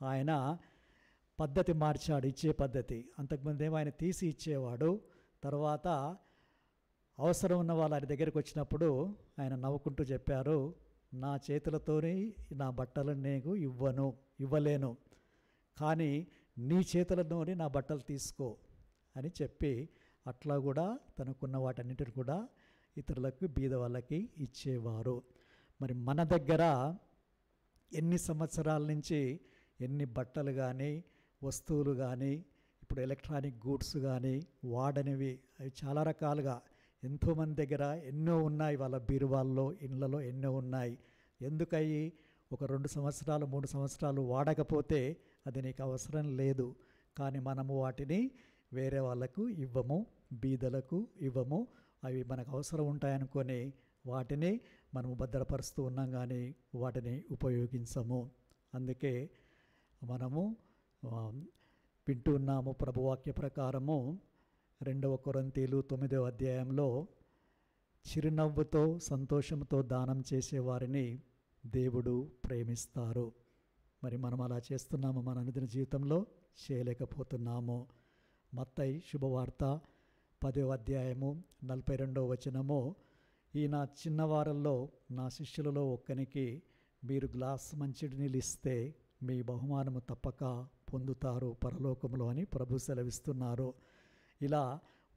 ఆయన పద్ధతి మార్చాడు, ఇచ్చే పద్ధతి. అంతకుముందేమో ఆయన తీసి ఇచ్చేవాడు. తర్వాత అవసరం ఉన్న వాళ్ళ దగ్గరికి వచ్చినప్పుడు ఆయన నవ్వుకుంటూ చెప్పారు, నా చేతులతోని నా బట్టలు నేను ఇవ్వలేను, కానీ నీ చేతులతోని నా బట్టలు తీసుకో అని చెప్పి అట్లా కూడా తనకున్న వాటన్నిటిని కూడా ఇతరులకు, బీద వాళ్ళకి ఇచ్చేవారు. మరి మన దగ్గర ఎన్ని సంవత్సరాల నుంచి ఎన్ని బట్టలు కానీ, వస్తువులు కానీ, ఇప్పుడు ఎలక్ట్రానిక్ గూడ్స్ కానీ, వాడనివి, అవి చాలా రకాలుగా ఎంతోమంది దగ్గర ఎన్నో ఉన్నాయి. వాళ్ళ బీరువాల్లో, ఇళ్ళలో ఎన్నో ఉన్నాయి. ఎందుకయి ఒక 2 సంవత్సరాలు 3 సంవత్సరాలు వాడకపోతే అది నీకు అవసరం లేదు. కానీ మనము వాటిని వేరే వాళ్ళకు ఇవ్వము, బీదలకు ఇవ్వము. అవి మనకు అవసరం ఉంటాయనుకొని వాటిని మనము భద్రపరుస్తూ ఉన్నాం, కానీ వాటిని ఉపయోగించము. అందుకే మనము వింటూ ఉన్నాము ప్రభువాక్య ప్రకారము 2 కొరింథీలు 9వ అధ్యాయంలో చిరునవ్వుతో సంతోషంతో దానం చేసే వారిని దేవుడు ప్రేమిస్తారు. మరి మనం అలా చేస్తున్నాము, మన అనుదిన జీవితంలో చేయలేకపోతున్నాము. మత్తయి శుభవార్త 10వ అధ్యాయము 42వ వచనము, ఈ నా చిన్నవారల్లో నా శిష్యులలో ఒక్కనికి మీరు గ్లాస్ మంచినీళ్ళు ఇస్తే మీ బహుమానము తప్పక పొందుతారు పరలోకంలో అని ప్రభు సెలవిస్తున్నారు. ఇలా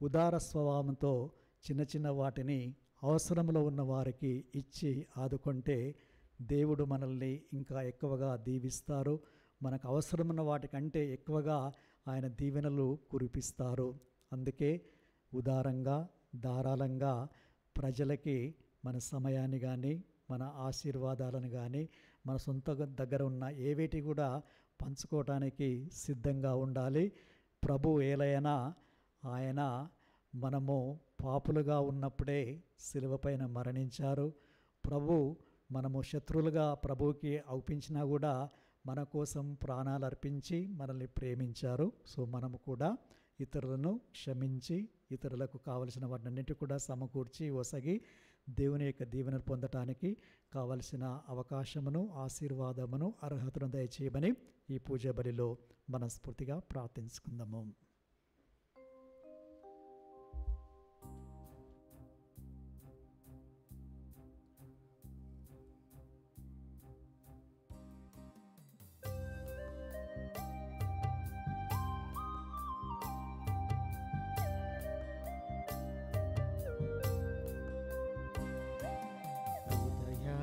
ఉదార స్వభావంతో చిన్న చిన్న వాటిని అవసరంలో ఉన్న వారికి ఇచ్చి ఆదుకుంటే దేవుడు మనల్ని ఇంకా ఎక్కువగా దీవిస్తారు. మనకు అవసరమున్న వాటికంటే ఎక్కువగా ఆయన దీవెనలు కురిపిస్తారు. అందుకే ఉదారంగా ధారాళంగా ప్రజలకి మన సమయాన్ని కానీ మన ఆశీర్వాదాలను కానీ మన సొంత దగ్గర ఉన్న ఏవేటి కూడా పంచుకోవటానికి సిద్ధంగా ఉండాలి. ప్రభు ఏలైనా ఆయన మనము పాపులుగా ఉన్నప్పుడే శిలువపైన మరణించారు. ప్రభు మనము శత్రువులుగా ప్రభువుకి అవుపించినా కూడా మన కోసం ప్రాణాలు అర్పించి మనల్ని ప్రేమించారు. సో మనము కూడా ఇతరులను క్షమించి ఇతరులకు కావలసిన వాటినన్నిటి కూడా సమకూర్చి ఒసగి దేవుని యొక్క దీవెనలు పొందటానికి కావలసిన అవకాశమును ఆశీర్వాదమును అర్హతను దయచేయమని ఈ పూజ బలిలో మనస్ఫూర్తిగా ప్రార్థించుకుందాము.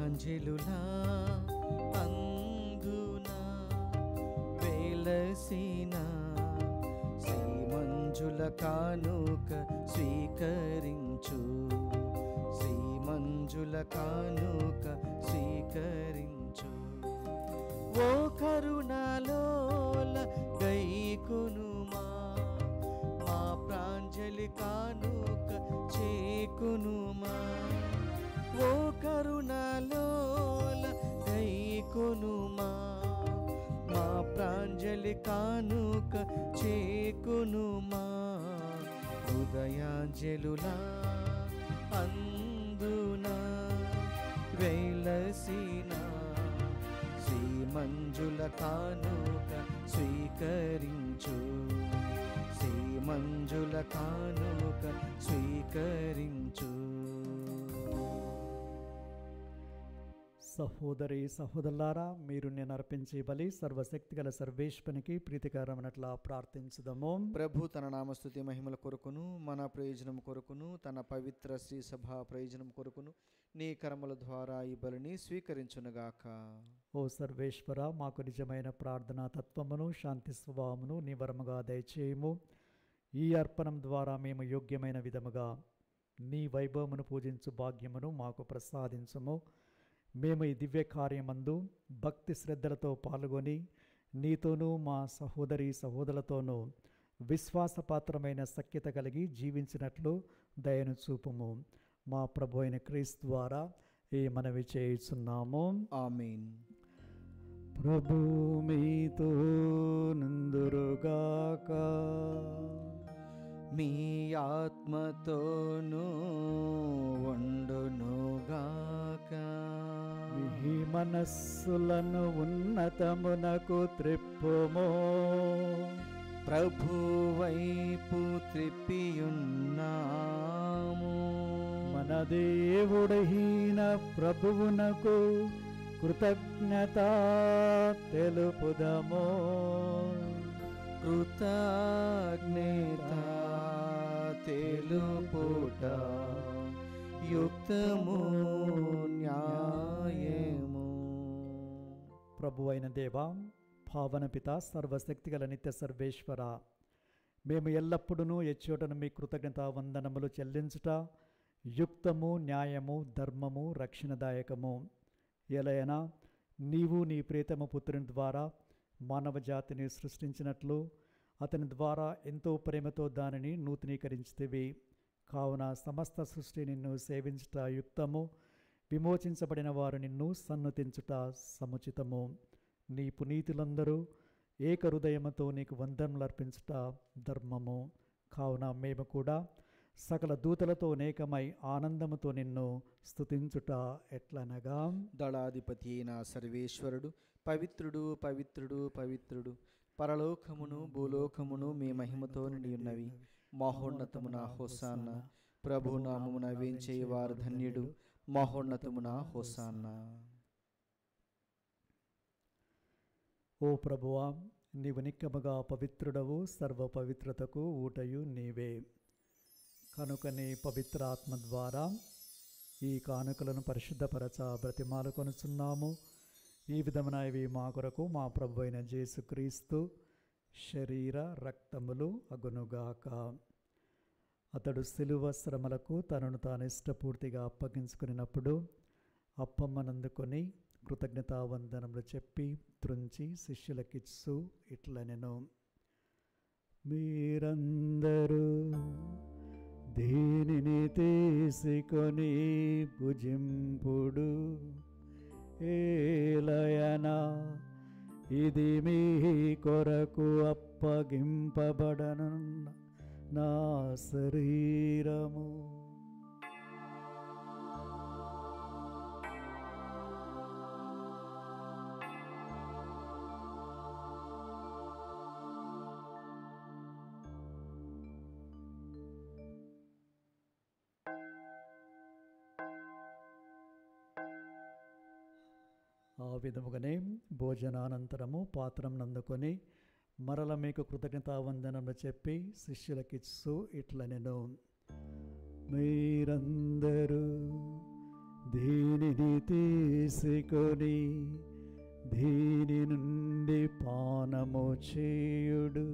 అంజలులా అందున వేలసిన శ్రీమంజుల కానుక స్వీకరించు, శ్రీమంజుల కానుక స్వీకరించు. ఓ కరుణలోల గైకునుమా మా ప్రాంజలి కానుక చేకునుమా. ఓ కరుణలోల గైకునుమా మా ప్రాంజలి కానుక చేకునుమా. హృదయాంజలులా అందున వేలసిన శ్రీమంజుల కానుక స్వీకరించు, శ్రీమంజుల కానుక స్వీకరించు. సహోదరి సహోదరులారా, మీరు నేను అర్పించే బలి సర్వశక్తిగల సర్వేశ్వరునికి ప్రీతికరమైనట్లా ప్రార్థించుదాము. ప్రభు తన నామస్తుతి మహిమల కొరకును మన ప్రయోజనం కొరకును తన పవిత్ర శ్రీ సభ ప్రయోజనం కొరకును నీ కర్మల ద్వారా ఈ బలిని స్వీకరించునుగాక. ఓ సర్వేశ్వర, మాకు నిజమైన ప్రార్థనా తత్వమును శాంతి స్వభావమును నీ వరముగా దయచేయము. ఈ అర్పణం ద్వారా మేము యోగ్యమైన విధముగా నీ వైభవమును పూజించు భాగ్యమును మాకు ప్రసాదించము. మేము ఈ దివ్య కార్యమందు భక్తి శ్రద్ధలతో పాల్గొని నీతోనూ మా సహోదరి సహోదరులతోనూ విశ్వాసపాత్రమైన సఖ్యత కలిగి జీవించినట్లు దయను చూపుము. మా ప్రభు అయిన క్రీస్తు ద్వారా ఈ మనవి చేయుచున్నాము. ఆమేన్. ప్రభు మీతో నుందురుగాక, మీ ఆత్మతోనూ ఉండునుగాక. మీ మనస్సులను ఉన్నతమునకు త్రిప్పుము. ప్రభు వైపు త్రిప్పియున్నాము. మన దేవుడైన ప్రభువునకు కృతజ్ఞత తెలుపుదము. కృతజ్ఞత తెలుపుట యుక్తము న్యాయము. ప్రభు అయిన దేవా, పావన పిత, సర్వశక్తిగల నిత్య సర్వేశ్వర, మేము ఎల్లప్పుడూ ఎచ్చోటను మీ కృతజ్ఞత వందనములు చెల్లించుట యుక్తము న్యాయము ధర్మము రక్షణదాయకము. ఎలయనా నీవు నీ ప్రియతమ పుత్రుని ద్వారా మానవ జాతిని సృష్టించినట్లు అతని ద్వారా ఎంతో ప్రేమతో దానిని నూతనీకరించితివి. కావున సమస్త సృష్టి నిన్ను సేవించుట యుక్తము, విమోచించబడిన వారు నిన్ను సన్నుతించుట సముచితము. నీ పునీతులందరూ ఏక హృదయముతో నీకు వందనములు అర్పించుట ధర్మము. కావున మేము కూడా సకల దూతలతో అనేకమై ఆనందముతో నిన్ను స్తుతించుట ఎట్లనగా, దళాధిపతి అయిన సర్వేశ్వరుడు పవిత్రుడు పవిత్రుడు పవిత్రుడు, పరలోకమును భూలోకమును మీ మహిమతో నిండి ఉన్నవి. మహోన్నతమున హోసాన్న, ప్రభునామమున వేంచేయవారు ధన్యుడు. మహోన్నతమున హోసాన్న. ఓ ప్రభువా, నీవు నిక్కముగా పవిత్రుడవు, సర్వ పవిత్రతకు ఊటయు నీవే. కనుక నీ పవిత్ర ఆత్మ ద్వారా ఈ కానుకలను పరిశుద్ధపరచ బ్రతిమాలు కొనుచున్నాము. ఈ విధమున ఇవి మా కొరకు మా ప్రభు అయిన యేసుక్రీస్తు శరీర రక్తములు అగునుగాక. అతడు శిలువ శ్రమలకు తనను తాను ఇష్టపూర్తిగా అప్పగించుకున్నప్పుడు అప్పమ్మనందుకొని కృతజ్ఞతావందనములు చెప్పి త్రుంచి శిష్యులకిచ్చు ఇట్లనెను, మీరందరూ దీనిని తీసుకొని భుజింపుడు. ఏలయనా ఇది మీ కొరకు అప్పగింపబడనున్న నా శరీరము. ఆ విధముగానే భోజనానంతరము పాత్రం నందుకొని మరల మీకు కృతజ్ఞతావందనములు చెప్పి శిష్యులకిచ్చు ఇట్లనెను, మీరందరూ దీనిని తీసుకొని దీని నుండి పానము చేయుడు.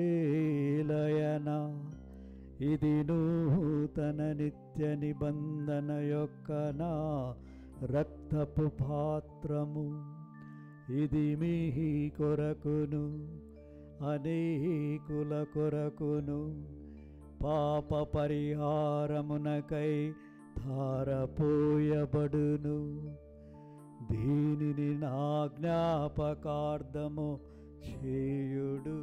ఏలయనా ఇది నూతన నిత్య నిబంధన యొక్క నా రక్తపు పాత్రము. ఇది మీ కొరకును అనేకుల కొరకును పాప పరిహారమునకై ధారపోయబడును. దీనిని నా జ్ఞాపకార్థము చేయుడు.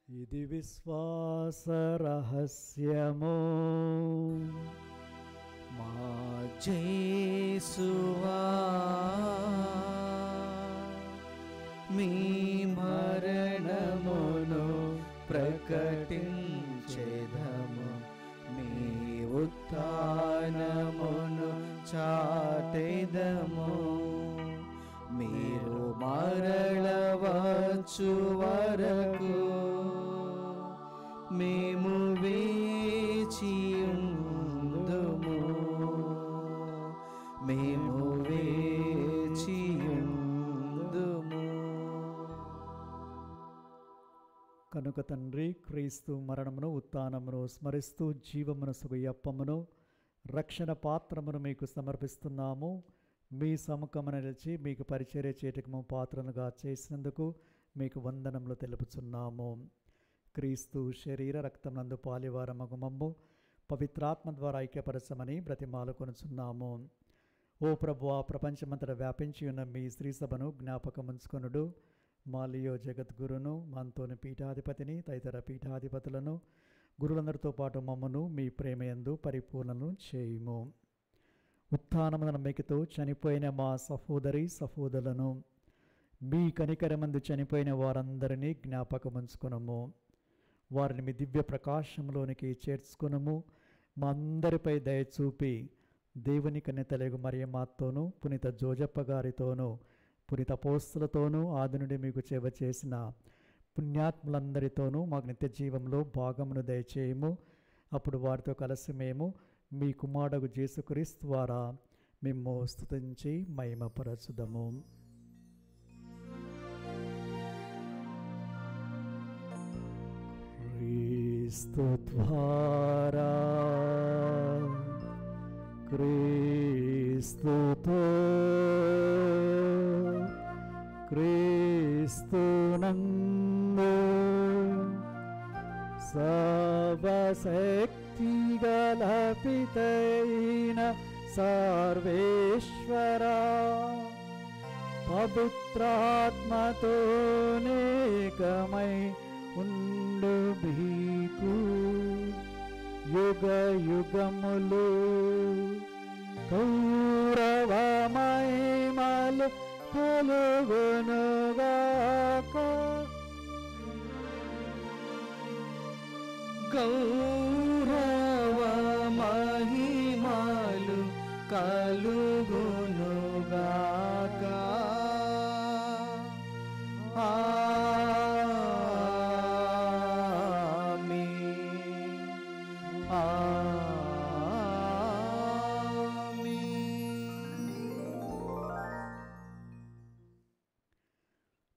ఇది విశ్వాస రహస్యము. మా యేసువా మీ మరణమును ప్రకటించెదము, మీ ఉత్థానమును చాటెదము. మీరు మరలవచ్చు వరకు మేము వేచియుందుము, మేము వేచియుందుము. కనుక తండ్రి, క్రీస్తు మరణమును ఉత్థానమును స్మరిస్తూ జీవమును సుగయప్పమును రక్షణ పాత్రమును మీకు సమర్పిస్తున్నాము. మీ సముఖమున నిలిచి మీకు పరిచర్య చేటకము పాత్రలుగా చేసినందుకు మీకు వందనములు తెలుపుచున్నాము. క్రీస్తు శరీర రక్తమునందు పాలివారమగు మమ్ము పవిత్రాత్మ ద్వారా ఐక్యపరచమని బ్రతిమాలు కొనుచున్నాము. ఓ ప్రభువా, ప్రపంచమంతటా వ్యాపించి ఉన్న మీ శ్రీ సభను జ్ఞాపకముంచుకొనుడు. మా లియో జగద్గురును, మంతోని పీఠాధిపతిని, తదితర పీఠాధిపతులను, గురులందరితో పాటు మమ్మను మీ ప్రేమయందు పరిపూర్ణను చేయుము. ఉత్థానము నమ్మికతో చనిపోయిన మా సహోదరి సహోదరులను, మీ కనికరమందు చనిపోయిన వారందరినీ జ్ఞాపకముంచుకొనుము. వారిని మీ దివ్య ప్రకాశంలోనికి చేర్చుకొనుము. మా అందరిపై దయచూపి దేవుని కన్యతలగు మరియమ్మతోనూ, పునీత జోజప్ప గారితోనూ, పునీత అపోస్తలులతోనూ, ఆది నుండి మీకు సేవ చేసిన పుణ్యాత్ములందరితోనూ మాకు నిత్య జీవంలో భాగమును దయచేయము. అప్పుడు వారితో కలిసి మేము మీ కుమారుడు యేసుక్రీస్తు ద్వారా మిమ్ము స్తుతించి మహిమపరచుదము. క్రీస్తు ద్వారా క్రీస్తుతో క్రీస్తునందు సర్వశక్తి గల పితైన సర్వేశ్వరా పవిత్రాత్మతో నేకమై ఉండు మీకు యుగ యుగములు కౌరవ మహిమలు కలుగునుగాక. గౌరవ మహిమలు కలుగునుగాక.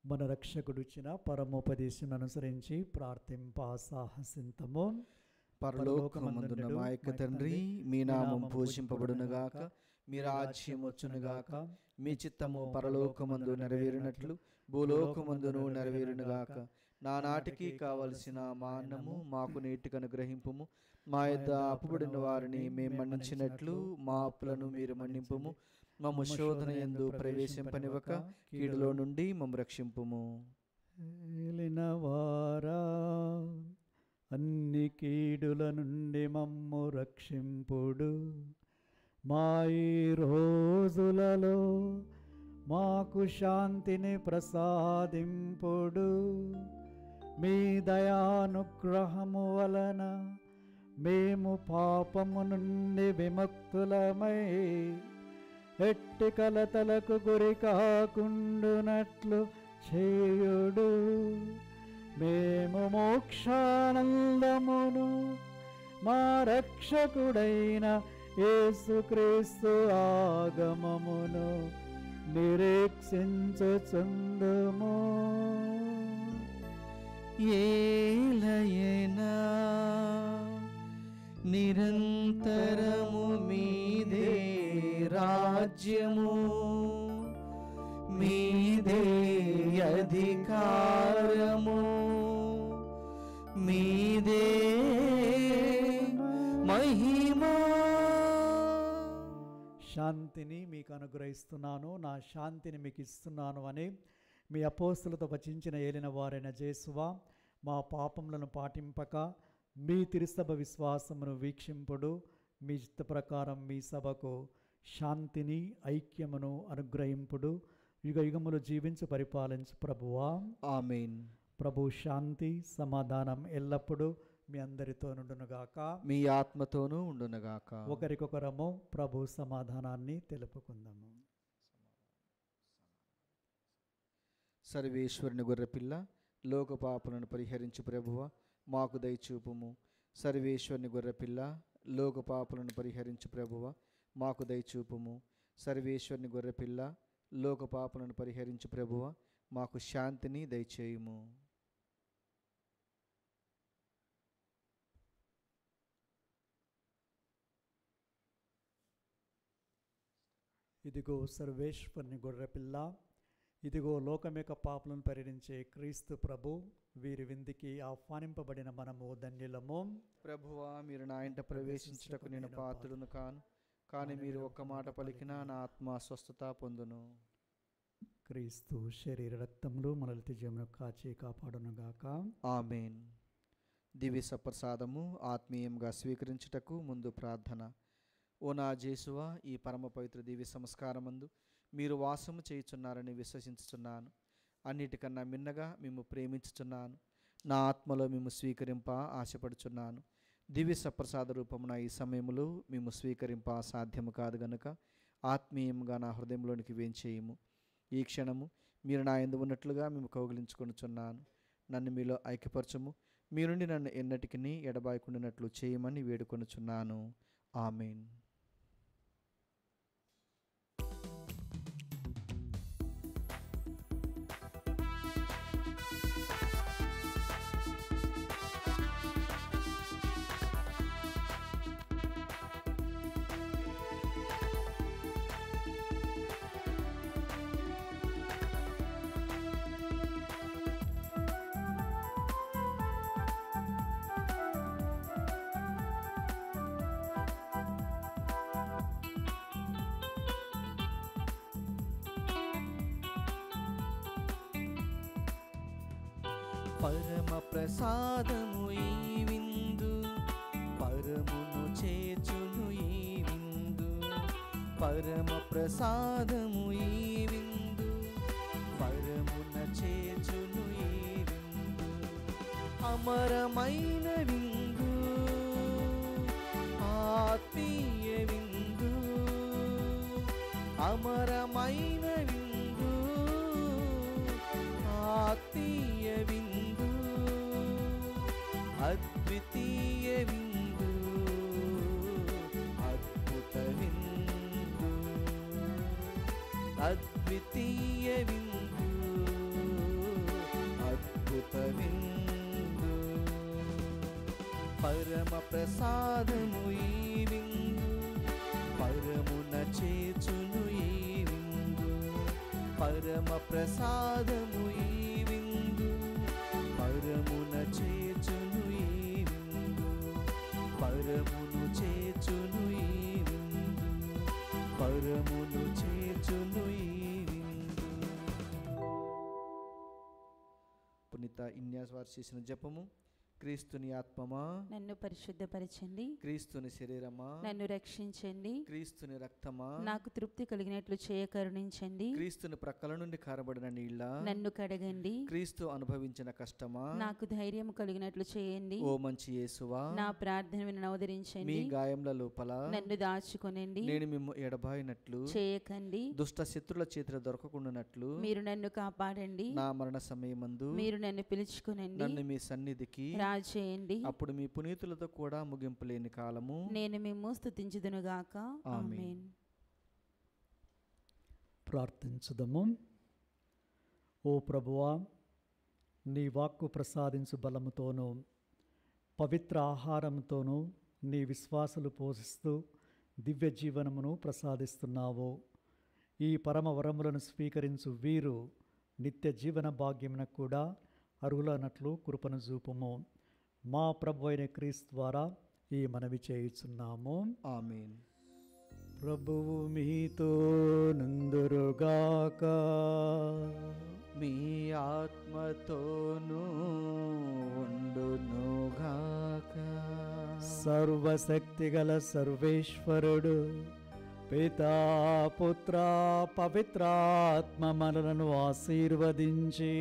మన రక్షకుడు ఇచ్చిన పరమోపదేశం అనుసరించి ప్రార్థింప సాహసింతము. పరలోకమందున్న మా యొక్క తండ్రి, మీ నామం పూజింపబడునుగాక, మీ రాజ్యం వచ్చునుగాక, మీ చిత్తము పరలోకమందు నెరవేరినట్లు భూలోకమందును నెరవేరునుగాక. నానాటికి కావలసిన మా అన్నము మాకు నేటికి అనుగ్రహింపుము. మా యొద్ద అప్పుబడిన వారిని మేము మన్నించినట్లు మా అప్పులను మీరు మన్నింపుము. మమ్ము శోధన యందు ప్రవేశింపనివ్వక కీడులో నుండి మమ్ము రక్షింపుము. ఏలినవారా, అన్ని కీడుల నుండి మమ్ము రక్షింపుడు. మా ఈ రోజులలో మాకు శాంతిని ప్రసాదింపుడు. మీ దయానుగ్రహము వలన మేము పాపము నుండి విముక్తులమై ఎట్టి కలతలకు గురి కాకుండునట్లు చేయుడు. మేము మోక్షానందమును మా రక్షకుడైన యేసుక్రీస్తు ఆగమమును నిరీక్షించుచుందుము. ఏలయనా నిరంతరము మీదే రాజ్యము, మీదే అధికారము, మీదే మహిమా. శాంతిని మీకు అనుగ్రహిస్తున్నాను, నా శాంతిని మీకు ఇస్తున్నాను అని మీ అపోస్తులతో వచించిన ఏలిన వారైన యేసువా, మా పాపములను పాటింపక మీ తిరుసభ విశ్వాసమును వీక్షింపుడు. మీ చిత్త ప్రకారం మీ సభకు శాంతిని ఐక్యమును అనుగ్రహింపుడు. యుగ యుగములు జీవించి పరిపాలించు ప్రభువా. ఆమేన్. ప్రభు శాంతి సమాధానం ఎల్లప్పుడూ మీ అందరితో నుండునుగాక, మీ ఆత్మతోనూ ఉండునుగాక. ఒకరికొకరము ప్రభు సమాధానాన్ని తెలుపుకుందాము. సర్వేశ్వరుని గొర్రెపిల్ల, లోక పాపలను పరిహరించు ప్రభువ, మాకు దయచూపుము. సర్వేశ్వరుని గొర్రెపిల్ల, లోక పాపలను పరిహరించు ప్రభువ, మాకు దయచూపుము. సర్వేశ్వరుని గొర్రెపిల్ల, లోక పాపలను పరిహరించు ప్రభువ, మాకు శాంతిని దయచేయుము. ఇదిగో సర్వేశ్వరుని గొర్రెపిల్ల, ఇదిగో లోకం యొక్క పాపలను పరిహరించే క్రీస్తు ప్రభు, వీరి విందుకి ఆహ్వానింపబడిన మనము ధన్యులము. ప్రభువా, మీరు నా ఇంట ప్రవేశించుటకు నేను పాత్రుడును కాను, కానీ మీరు ఒక్క మాట పలికినా నా ఆత్మ స్వస్థత పొందును. క్రీస్తు శరీర రక్తములు మనల్ని జీవమును కాచి కాపాడునుగాక. ఆమేన్. దివ్య సప్రసాదము ఆత్మీయంగా స్వీకరించుటకు ముందు ప్రార్థన. ఓ నా జేసువా, ఈ పరమ పవిత్ర దివ్య సంస్కారమందు మీరు వాసము చేయుచున్నారని విశ్వసించుచున్నాను. అన్నిటికన్నా మిన్నగా మేము ప్రేమించుచున్నాను. నా ఆత్మలో మేము స్వీకరింప ఆశపడుచున్నాను. దివ్య సప్రసాద రూపమున ఈ సమయంలో మేము స్వీకరింప సాధ్యము కాదు గనుక ఆత్మీయంగా నా హృదయంలోనికి వేంచేయము. ఈ క్షణము మీరు నా యందు ఉన్నట్లుగా మేము కౌగిలించుకొనుచున్నాను. నన్ను మీలో ఐక్యపరచము. మీ నుండి నన్ను ఎన్నటికి ఎడబాయకుండానట్లు చేయమని వేడుకొనుచున్నాను. ఆమేన్. పరమ ప్రసాదము ఈ విందు, పరమును చేర్చును ఈ విందు. పరమ ప్రసాదము ఈ విందు, పరమున చేర్చును ఈ విందు. అమరమైన విందు, ఆత్మీయ విందు. అమరమైన విందు, ఆత్మీయ విందు. అద్వితీయ విందు, అద్భుత విందు. అద్వితీయ విందు, అద్భుత విందు. పరమ ప్రసాదము ఈ విందు, పరమున చేర్చును ఈ విందు. పరమ ప్రసాదము ఈ విందు, పరమున చేర్చును ఈ విందు. పరమును చేర్చును ఈ విందు, పరమును చేర్చును ఈ విందు. పునీత ఇన్యాస్ వారు చేసిన జపము. క్రీస్తుని ఆత్మమా నన్ను పరిశుద్ధపరచండి, క్రీస్తుని శరీరమా నన్ను రక్షించండి, క్రీస్తుని రక్తమా నాకు తృప్తి కలిగినట్లు చేయ కరుణించండి. క్రీస్తుని ప్రక్కల నుండి కారబడిన నీళ్ళ నన్ను కడగండి, క్రీస్తు అనుభవించిన కష్టమా నాకు ధైర్యం కలిగినట్లు చేయండి. ఓ మంచి యేసువా, నా ప్రార్థన మీ అవతరించండి, గాయముల లోపల నన్ను దాచుకొనండి. నేను మిమ్ము ఎడబాయినట్లు, చేయకండి, దుష్ట శత్రుల చేతులు దొరకకుండానట్లు మీరు నన్ను కాపాడండి. నా మరణ సమయమందు మీరు నన్ను పిలుచుకునండి, నన్ను మీ సన్నిధికి రాజేయండి. అప్పుడు మీ పునీతులతో కూడా ముగింపు లేని కాలము నేను మిమ్ము స్తుతించుదునుగాక. ఆమేన్. ప్రార్థించుదము. ఓ ప్రభువా, నీ వాక్కు ప్రసాదించు బలముతోనూ పవిత్ర ఆహారంతోనూ నీ విశ్వాసులు పోషిస్తూ దివ్య జీవనమును ప్రసాదిస్తున్నావు. ఈ పరమ వరములను స్వీకరించు వీరు నిత్య జీవన భాగ్యమునకు కూడా అర్హులనట్లు కృపను చూపుము. మా ప్రభు అయిన క్రీస్తు ద్వారా ఈ మనవి చేయుచున్నాము. ఆమేన్. ప్రభువు మీతో నుందురుగాక, మీ ఆత్మతోనూ ఉండునుగాక. సర్వశక్తిగల సర్వేశ్వరుడు పితా పుత్ర పవిత్రాత్మ మనలను ఆశీర్వదించి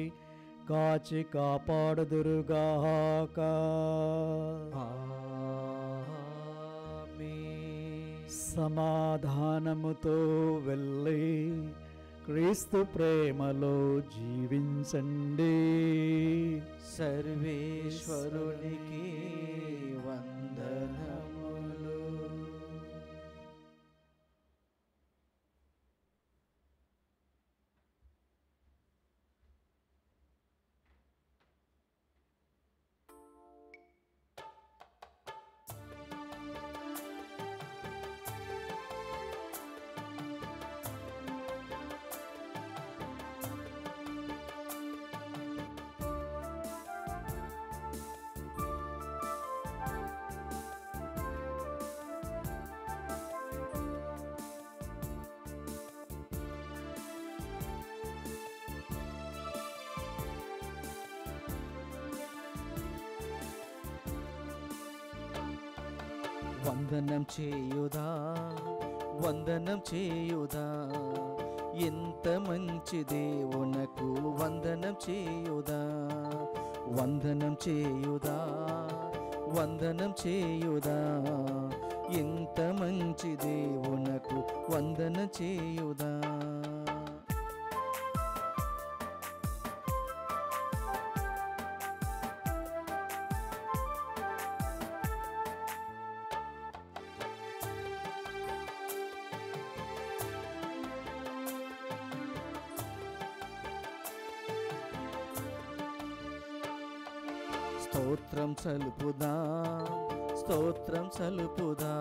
కాచి కాపాడుదురుగాక. ఆమేన్. సమాధానముతో వెళ్ళి క్రీస్తు ప్రేమలో జీవించండి. సర్వేశ్వరునికి వందనములు. వందనం చేయుదా, వందనం చేయుదా, ఎంత మంచి దేవునకు వందనం చేయుదా. వందనం చేయుదా, వందనం చేయుదా, ఎంత మంచి దేవునకు వందనం చేయుదా. స్తోత్రం సలుపుదా, స్తోత్రం సలుపుదా,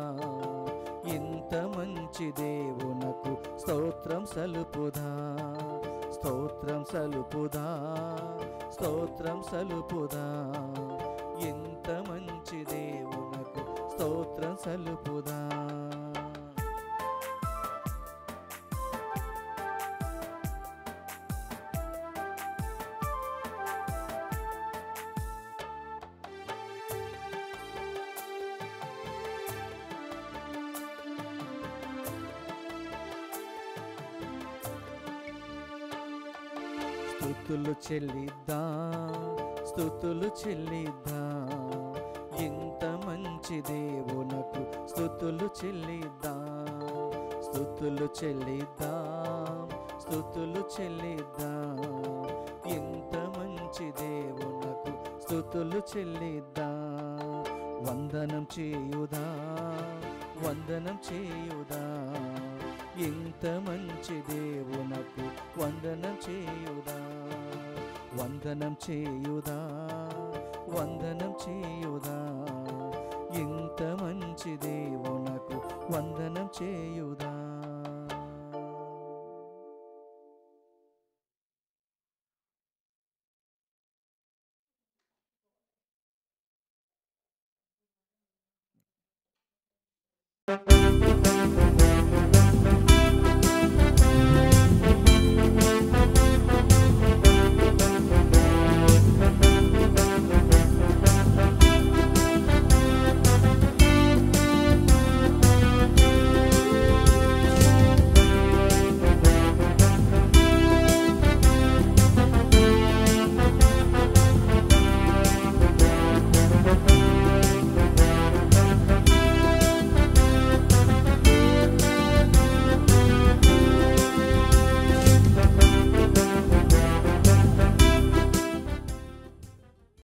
ఇంత మంచి దేవునకు స్తోత్రం సలుపుదా, స్తోత్రం సలుపుదా, స్తోత్రం సలుపుదా, ఇంత మంచి దేవునకు స్తోత్రం సలుపుదా. స్తుతులు చెల్లిద్దా, స్తుతులు చెల్లిద్దా, ఇంత మంచి దేవునకు స్తుతులు చెల్లిద్దా, స్తుతులు చెల్లిద్దా, స్తుతులు చెల్లిద్దా, ఇంత మంచి దేవునకు స్తుతులు చెల్లిద్దా. వందనం చేయుదా, వందనం చేయుదా, ఇంత మంచి దేవునకు వందనం చేయుదా, వందనం చేయుదా, వందనం చేయుదా, ఇంత మంచి దేవునకు వందనం చేయుదా.